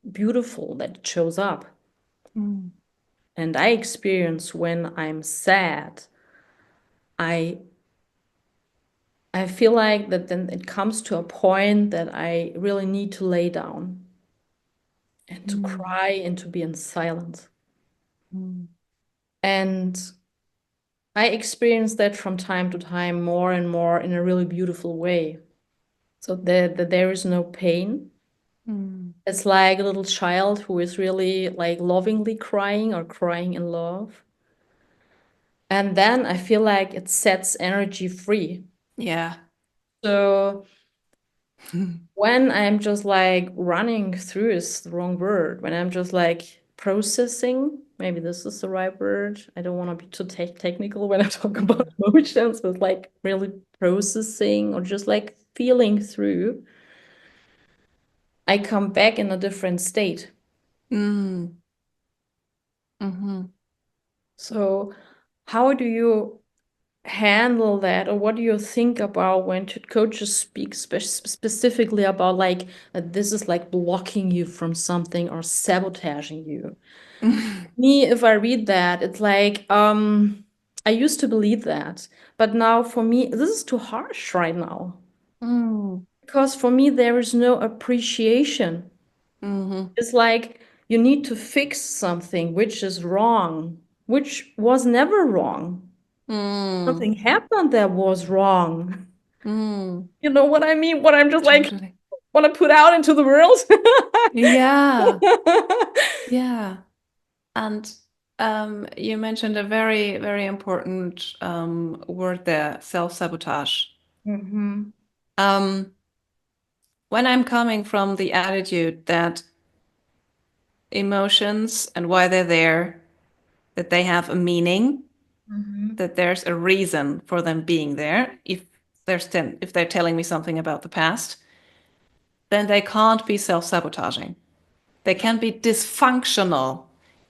Speaker 1: beautiful that it shows up.
Speaker 2: Mm.
Speaker 1: And I experience when I'm sad, I I feel like that then it comes to a point that I really need to lay down and to
Speaker 2: Mm.
Speaker 1: cry and to be in silence.
Speaker 2: Mm.
Speaker 1: And I experience that from time to time more and more in a really beautiful way. So that there is no pain.
Speaker 2: Mm.
Speaker 1: It's like a little child who is really like lovingly crying or crying in love. And then I feel like it sets energy free.
Speaker 2: Yeah.
Speaker 1: So when I'm just like running through is the wrong word. When I'm just like processing, maybe this is the right word. I don't want to be too technical when I talk about emotions, but like really processing or just like feeling through, I come back in a different state.
Speaker 2: Mm. Mhm.
Speaker 1: So how do you handle that, or what do you think about when coaches speak specifically about like that this is like blocking you from something or sabotaging you? Me, if I read that, it's like I used to believe that, but now for me this is too harsh right now
Speaker 2: Mm.
Speaker 1: because for me there is no appreciation.
Speaker 2: Mhm.
Speaker 1: It's like you need to fix something which is wrong, which was never wrong.
Speaker 2: Mm.
Speaker 1: Something happened that was wrong.
Speaker 2: Mm.
Speaker 1: You know what I mean? What I'm just like
Speaker 2: Totally.
Speaker 1: want to put out into the world.
Speaker 2: Yeah. Yeah. And you mentioned a very, very important word there, self-sabotage.
Speaker 1: Hmm.
Speaker 2: Um, when I'm coming from the attitude that emotions and why they're there, that they have a meaning,
Speaker 1: Hmm.
Speaker 2: that there's a reason for them being there, if they're telling me something about the past, then they can't be self-sabotaging. They can be dysfunctional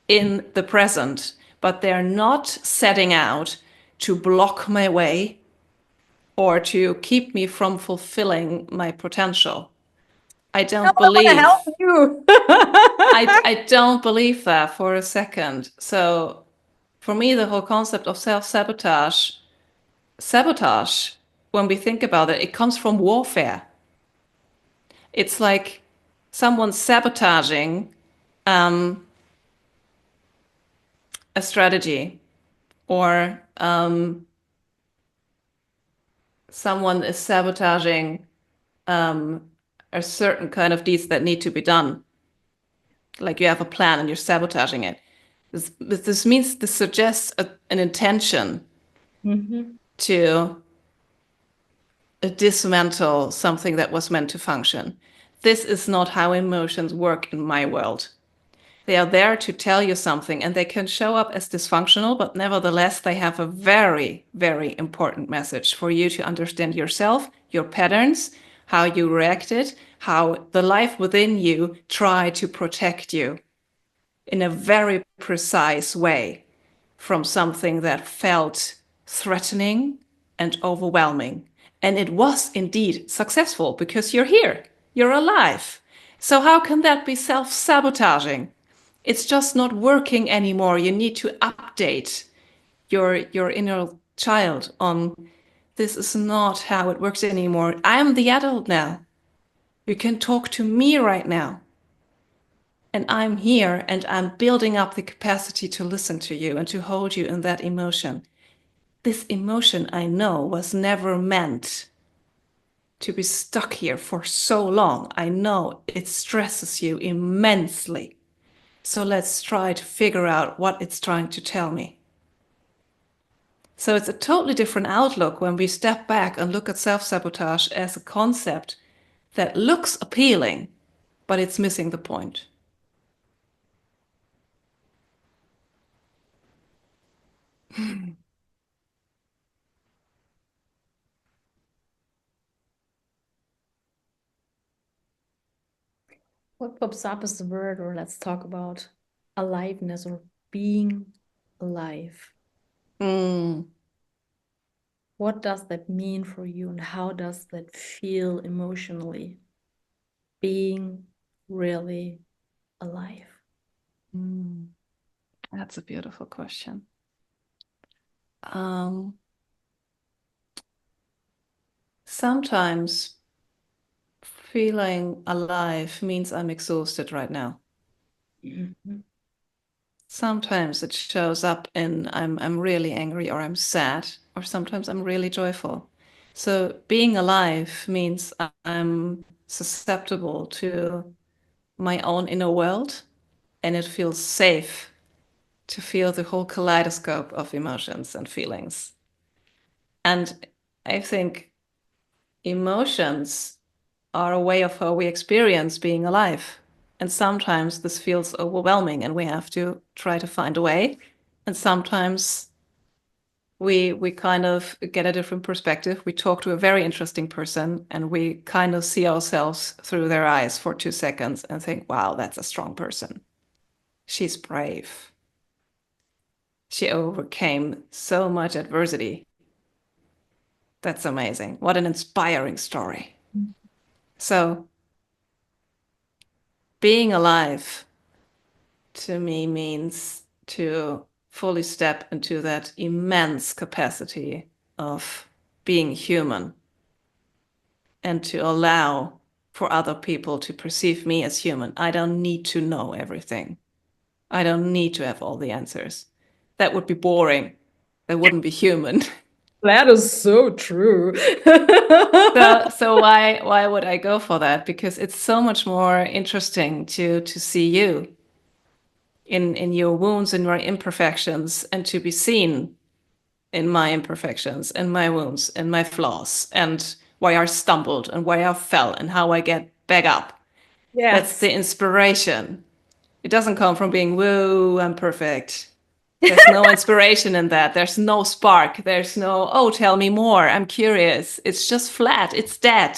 Speaker 2: in the present, but they're not setting out to block my way or to keep me from fulfilling my potential. I
Speaker 1: No,
Speaker 2: don't
Speaker 1: I want to help
Speaker 2: believe
Speaker 1: you.
Speaker 2: I don't believe that for a second. So for me, the whole concept of sabotage, when we think about it, it comes from warfare. It's like someone sabotaging um, a strategy, or someone is sabotaging a certain kind of deeds that need to be done. Like you have a plan and you're sabotaging it. This suggests an intention
Speaker 1: Hmm.
Speaker 2: to dismantle something that was meant to function. This is not how emotions work in my world. They are there to tell you something, and they can show up as dysfunctional, but nevertheless, they have a very, very important message for you to understand yourself, your patterns, how you reacted, how the life within you tried to protect you in a very precise way from something that felt threatening and overwhelming. And it was indeed successful because you're here, you're alive. So, how can that be self sabotaging? It's just not working anymore. You need to update your inner child on this is not how it works anymore. I'm the adult now. You can talk to me right now. And I'm here and I'm building up the capacity to listen to you and to hold you in that emotion. This emotion, I know, was never meant to be stuck here for so long. I know it stresses you immensely. So let's try to figure out what it's trying to tell me. So it's a totally different outlook when we step back and look at self-sabotage as a concept that looks appealing, but it's missing the point.
Speaker 1: What pops up is the word, or let's talk about aliveness or being alive.
Speaker 2: Mm.
Speaker 1: What does that mean for you, and how does that feel emotionally? Being really alive.
Speaker 2: Mm. That's a beautiful question. Sometimes feeling alive means I'm exhausted right now.
Speaker 1: Mm-hmm.
Speaker 2: Sometimes it shows up in I'm really angry or I'm sad, or sometimes I'm really joyful. So being alive means I'm susceptible to my own inner world, and it feels safe to feel the whole kaleidoscope of emotions and feelings. And I think emotions are a way of how we experience being alive. And sometimes this feels overwhelming and we have to try to find a way. And sometimes we kind of get a different perspective. We talk to a very interesting person and we kind of see ourselves through their eyes for 2 seconds and think, wow, that's a strong person. She's brave. She overcame so much adversity. That's amazing. What an inspiring story. So being alive to me means to fully step into that immense capacity of being human and to allow for other people to perceive me as human. I don't need to know everything. I don't need to have all the answers. That would be boring. That wouldn't be human.
Speaker 1: That is so true.
Speaker 2: So why would I go for that? Because it's so much more interesting to see you in your wounds and your imperfections, and to be seen in my imperfections and my wounds and my flaws and why I stumbled and why I fell and how I get back up. That's
Speaker 1: Yes.
Speaker 2: the inspiration. It doesn't come from being, whoa, I'm perfect. There's no inspiration in that. There's no spark. There's no, oh, tell me more. I'm curious. It's just flat. It's dead.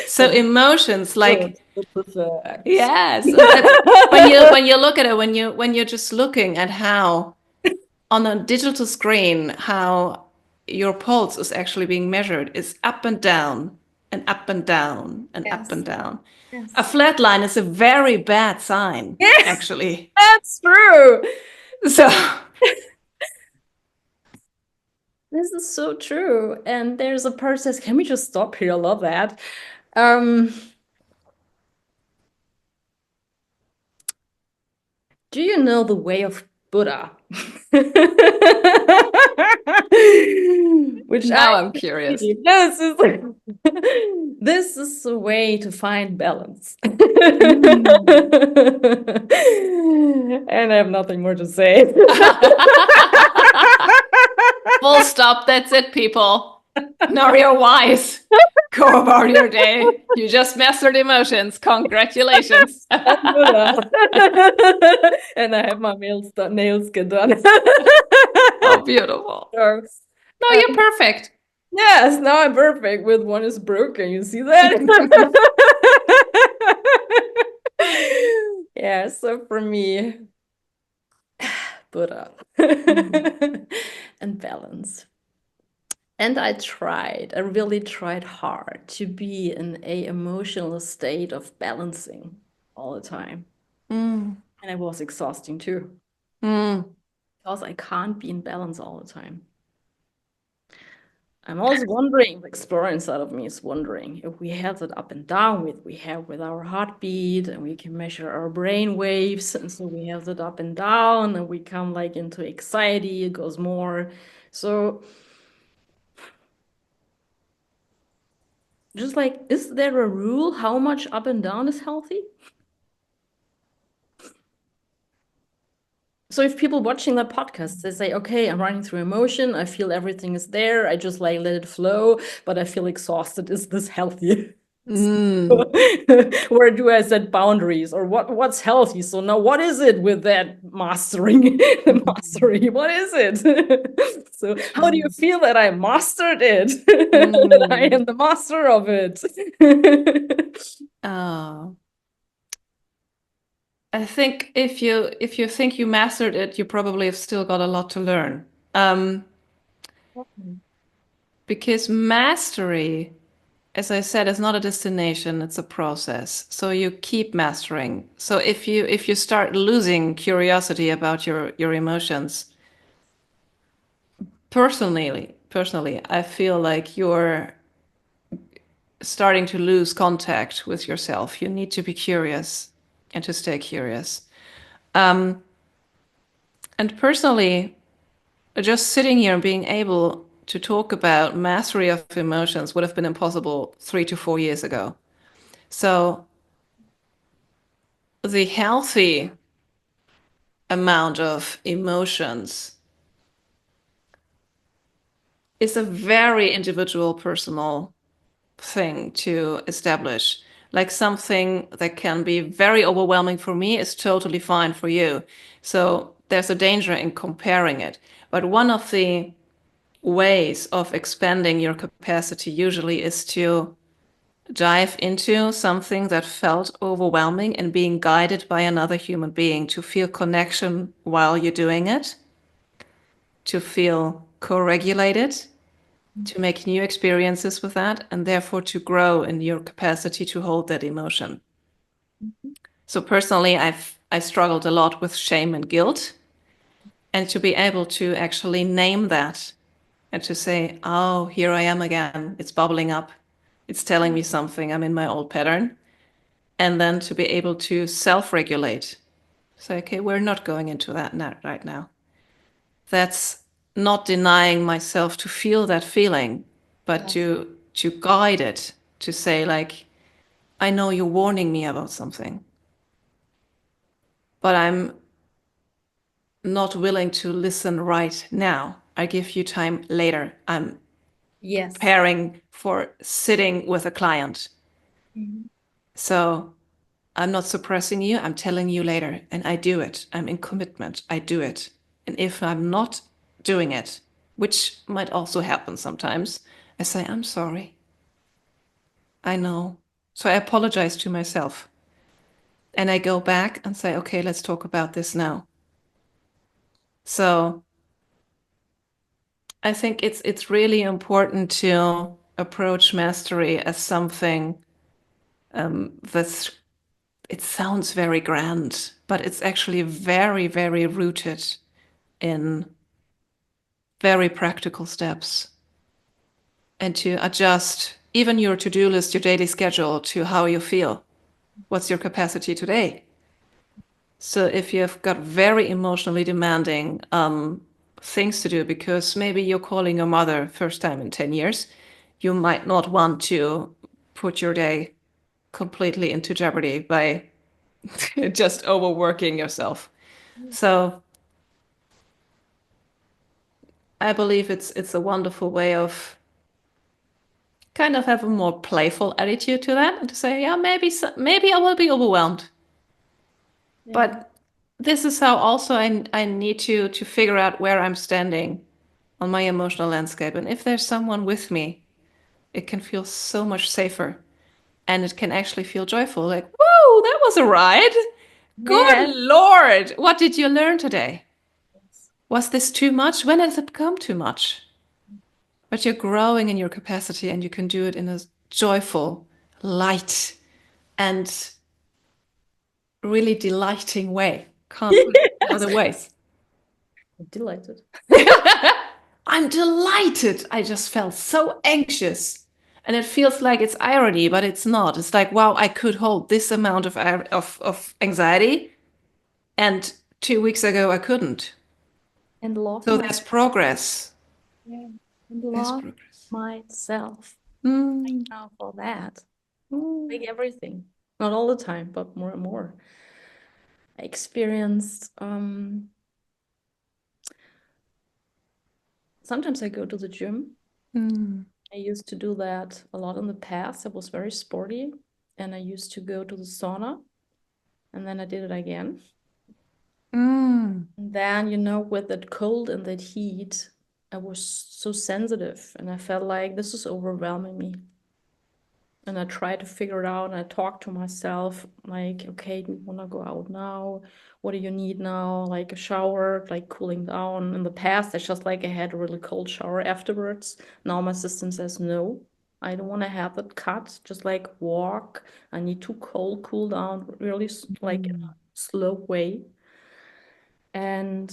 Speaker 2: So
Speaker 1: That's
Speaker 2: emotions
Speaker 1: so
Speaker 2: like,
Speaker 1: perfect.
Speaker 2: yes, that's when you look at it, when you're just looking at how on a digital screen, how your pulse is actually being measured is up and down and up and down and up and
Speaker 1: Yes.
Speaker 2: down. A
Speaker 1: Yes.
Speaker 2: flat line is a very bad sign,
Speaker 1: Yes,
Speaker 2: actually.
Speaker 1: that's true.
Speaker 2: So,
Speaker 1: This is so true. And there's a part says, can we just stop here? I love that. Um, do you know the way of Buddha? Which I
Speaker 2: now I'm curious.
Speaker 1: believe this is a way to find balance.
Speaker 2: Mm.
Speaker 1: And I have nothing more to say.
Speaker 2: Full stop. That's it, people. Now you're wise. Go about your day. You just mastered emotions. Congratulations.
Speaker 1: That's Buddha. And I have my nails get done.
Speaker 2: Oh, beautiful.
Speaker 1: So,
Speaker 2: No,
Speaker 1: uh,
Speaker 2: you're perfect.
Speaker 1: yes, now I'm perfect with one is broken. You see that? Yeah, so for me, Buddha
Speaker 2: Mm.
Speaker 1: and balance. And I really tried hard to be in a emotional state of balancing all the time.
Speaker 2: Mm.
Speaker 1: And it was exhausting too,
Speaker 2: Mm.
Speaker 1: because I can't be in balance all the time. I'm also wondering, the explorer inside of me is wondering if we have that up and down we have with our heartbeat, and we can measure our brain waves, and so we have that up and down, and we come like into anxiety, it goes more. So just like, is there a rule how much up and down is healthy? So if people watching that podcast, they say, okay, I'm running through emotion, I feel everything is there, I just like let it flow, but I feel exhausted. Is this healthy?
Speaker 2: Mm.
Speaker 1: Where do I set boundaries, or what's healthy? So now what is it with that mastering mastery? What is it? So how do you
Speaker 2: Mm.
Speaker 1: feel that I mastered it? That I
Speaker 2: Mm.
Speaker 1: am the master of it?
Speaker 2: Oh. I think if you think you mastered it, you probably have still got a lot to learn. Um, because mastery, as I said, is not a destination, it's a process. So you keep mastering. So if you start losing curiosity about your emotions, personally, I feel like you're starting to lose contact with yourself. You need to be curious and to stay curious. Um, and personally, just sitting here and being able to talk about mastery of emotions would have been impossible 3 to 4 years ago. So the healthy amount of emotions is a very individual, personal thing to establish. Like something that can be very overwhelming for me is totally fine for you. So there's a danger in comparing it. But one of the ways of expanding your capacity usually is to dive into something that felt overwhelming and being guided by another human being to feel connection while you're doing it, to feel co-regulated, to make new experiences with that, and therefore to grow in your capacity to hold that emotion. So personally, I struggled a lot with shame and guilt, and to be able to actually name that and to say, "Oh, here I am again. It's bubbling up. It's telling me something. I'm in my old pattern." And then to be able to self-regulate. Say, "Okay, we're not going into that right now." That's not denying myself to feel that feeling, but
Speaker 1: Yes.
Speaker 2: to guide it, to say like, I know you're warning me about something, but I'm not willing to listen right now. I give you time later. I'm
Speaker 1: Yes.
Speaker 2: preparing for sitting with a client.
Speaker 1: Mhm.
Speaker 2: So I'm not suppressing you. I'm telling you later. And I do it. I'm in commitment. I do it. And if I'm not doing it, which might also happen sometimes, I say, I'm sorry. I know. So I apologize to myself. And I go back and say, okay, let's talk about this now. So I think it's really important to approach mastery as something that's it sounds very grand, but it's actually very, very rooted in very practical steps and to adjust even your to-do list, your daily schedule to how you feel. What's your capacity today? So if you've got very emotionally demanding things to do, because maybe you're calling your mother first time in 10 years, you might not want to put your day completely into jeopardy by just overworking yourself. So I believe it's a wonderful way of kind of have a more playful attitude to that and to say, yeah, maybe I will be overwhelmed,
Speaker 1: Yeah.
Speaker 2: but this is how also I need to figure out where I'm standing on my emotional landscape. And if there's someone with me, it can feel so much safer and it can actually feel joyful. Like, whoa, that was a ride. Good
Speaker 1: Yes.
Speaker 2: Lord. What did you learn today? Was this too much? When has it become too much? But you're growing in your capacity and you can do it in a joyful, light, and really delighting way. Can't put it in other ways.
Speaker 1: I'm delighted.
Speaker 2: I'm delighted. I just felt so anxious. And it feels like it's irony, but it's not. It's like, wow, I could hold this amount of anxiety. And 2 weeks ago, I couldn't.
Speaker 1: And love
Speaker 2: So
Speaker 1: my
Speaker 2: there's progress.
Speaker 1: yeah, and
Speaker 2: There's
Speaker 1: love
Speaker 2: progress.
Speaker 1: myself.
Speaker 2: Mm,
Speaker 1: Now for that.
Speaker 2: mm,
Speaker 1: Like everything. Not all the time, but more and more. I experienced sometimes I go to the gym.
Speaker 2: mm,
Speaker 1: I used to do that a lot in the past. I was very sporty and I used to go to the sauna and then I did it again.
Speaker 2: mm,
Speaker 1: And then, with that cold and that heat, I was so sensitive and I felt like this is overwhelming me. And I tried to figure it out and I talked to myself, like, okay, do you want to go out now? What do you need now? Like a shower, like cooling down. In the past, I just like I had a really cold shower afterwards. Now my system says no. I don't want to have that cut. Just like walk. I need to cool down really like in a
Speaker 2: mm,
Speaker 1: slow way. And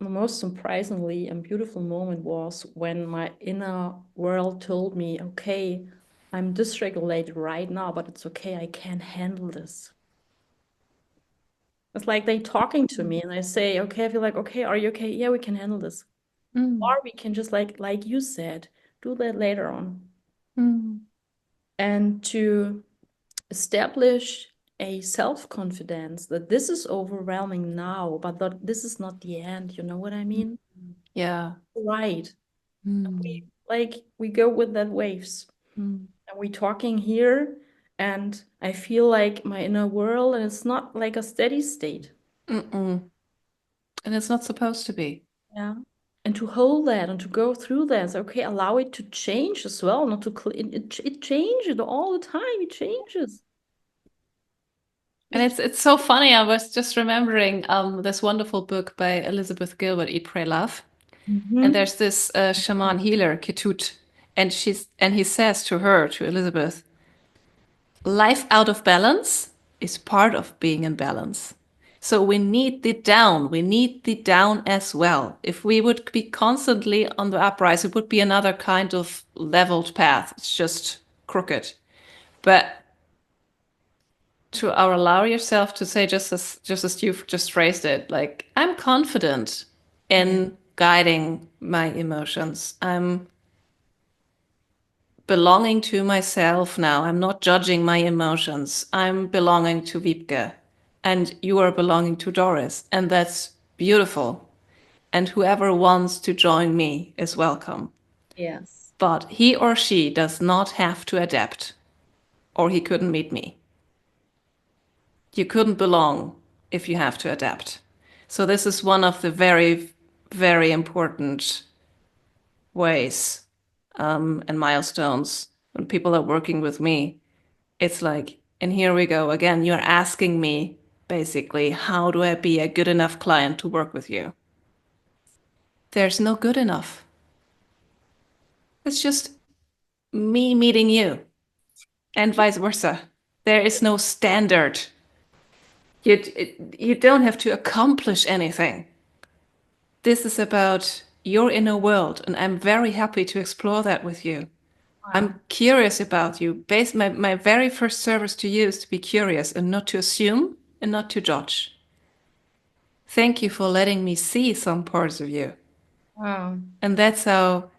Speaker 1: the most surprisingly and beautiful moment was when my inner world told me, okay, I'm dysregulated right now, but it's okay, I can handle this. It's like they talking to me and I say, okay, I feel like, okay, are you okay? Yeah, we can handle this.
Speaker 2: mm,
Speaker 1: Or we can just like you said, do that later on.
Speaker 2: mm,
Speaker 1: And to establish a self-confidence that this is overwhelming now, but that this is not the end. You know what I
Speaker 2: mm.
Speaker 1: mean?
Speaker 2: Yeah.
Speaker 1: Right.
Speaker 2: Mm,
Speaker 1: We go with that waves.
Speaker 2: mm,
Speaker 1: And we talking here, and I feel like my inner world, and it's not like a steady state.
Speaker 2: mm-mm. And it's not supposed to be.
Speaker 1: Yeah. And to hold that and to go through that, so, okay, allow it to change as well, not to it changes all the time. It changes.
Speaker 2: And
Speaker 1: It,
Speaker 2: it's so funny. I was just remembering this wonderful book by Elizabeth Gilbert, Eat, Pray, Love. And
Speaker 1: Mhm.
Speaker 2: there's this shaman healer, Ketut, and he says to her, to Elizabeth, life out of balance is part of being in balance. So we need the down. We need the down as well. If we would be constantly on the uprise, it would be another kind of leveled path. It's just crooked. But to allow yourself to say, just as you've just phrased it, like, I'm confident
Speaker 1: Yeah.
Speaker 2: in guiding my emotions. I'm belonging to myself now. I'm not judging my emotions. I'm belonging to Wiebke, and you are belonging to Doris, and that's beautiful. And whoever wants to join me is welcome.
Speaker 1: Yes.
Speaker 2: But he or she does not have to adapt, or he couldn't meet me. You couldn't belong if you have to adapt. So this is one of the very, very important ways and milestones when people are working with me. It's like, and here we go again. You're asking me basically, how do I be a good enough client to work with you? There's no good enough. It's just me meeting you and vice versa. There is no standard. You don't have to accomplish anything. This is about your inner world, and I'm very happy to explore that with you.
Speaker 1: Wow.
Speaker 2: I'm curious about you. My very first service to you is to be curious and not to assume and not to judge. Thank you for letting me see some parts of you.
Speaker 1: Wow.
Speaker 2: And that's how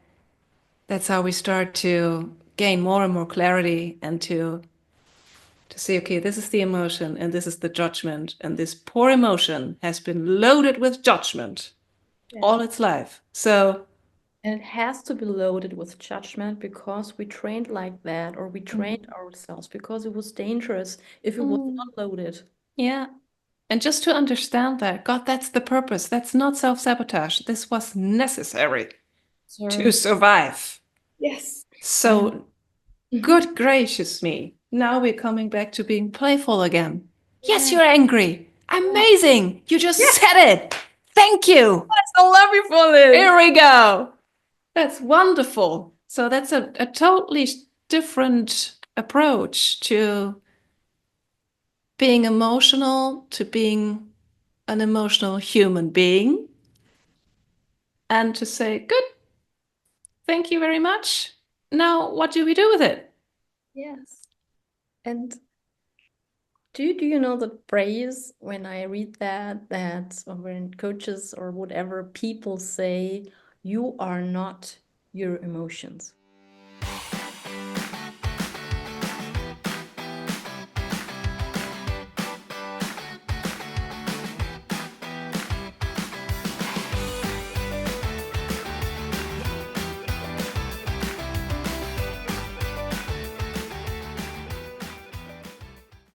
Speaker 2: we start to gain more and more clarity and to see, okay, this is the emotion and this is the judgment. And this poor emotion has been loaded with judgment
Speaker 1: Yeah.
Speaker 2: all its life. So
Speaker 1: And it has to be loaded with judgment because we trained like that, or we trained ourselves because it was dangerous if it was
Speaker 2: mm,
Speaker 1: not loaded.
Speaker 2: yeah. And just to understand that, God, that's the purpose. That's not self-sabotage. This was necessary to
Speaker 1: Sorry.
Speaker 2: survive.
Speaker 1: Yes. And
Speaker 2: So
Speaker 1: mhm.
Speaker 2: good gracious me. Now we're coming back to being playful again. Yes,
Speaker 1: Yeah.
Speaker 2: you're angry.
Speaker 1: Yeah.
Speaker 2: Amazing. You just
Speaker 1: Yes,
Speaker 2: said it. Thank you.
Speaker 1: I love you for
Speaker 2: Here
Speaker 1: this.
Speaker 2: we go. That's wonderful. So that's a totally different approach to being emotional to being an emotional human being and to say, good, thank you very much. Now, what do we do with it?
Speaker 1: Yes. And do you know the phrase when I read that or when coaches or whatever people say, you are not your emotions?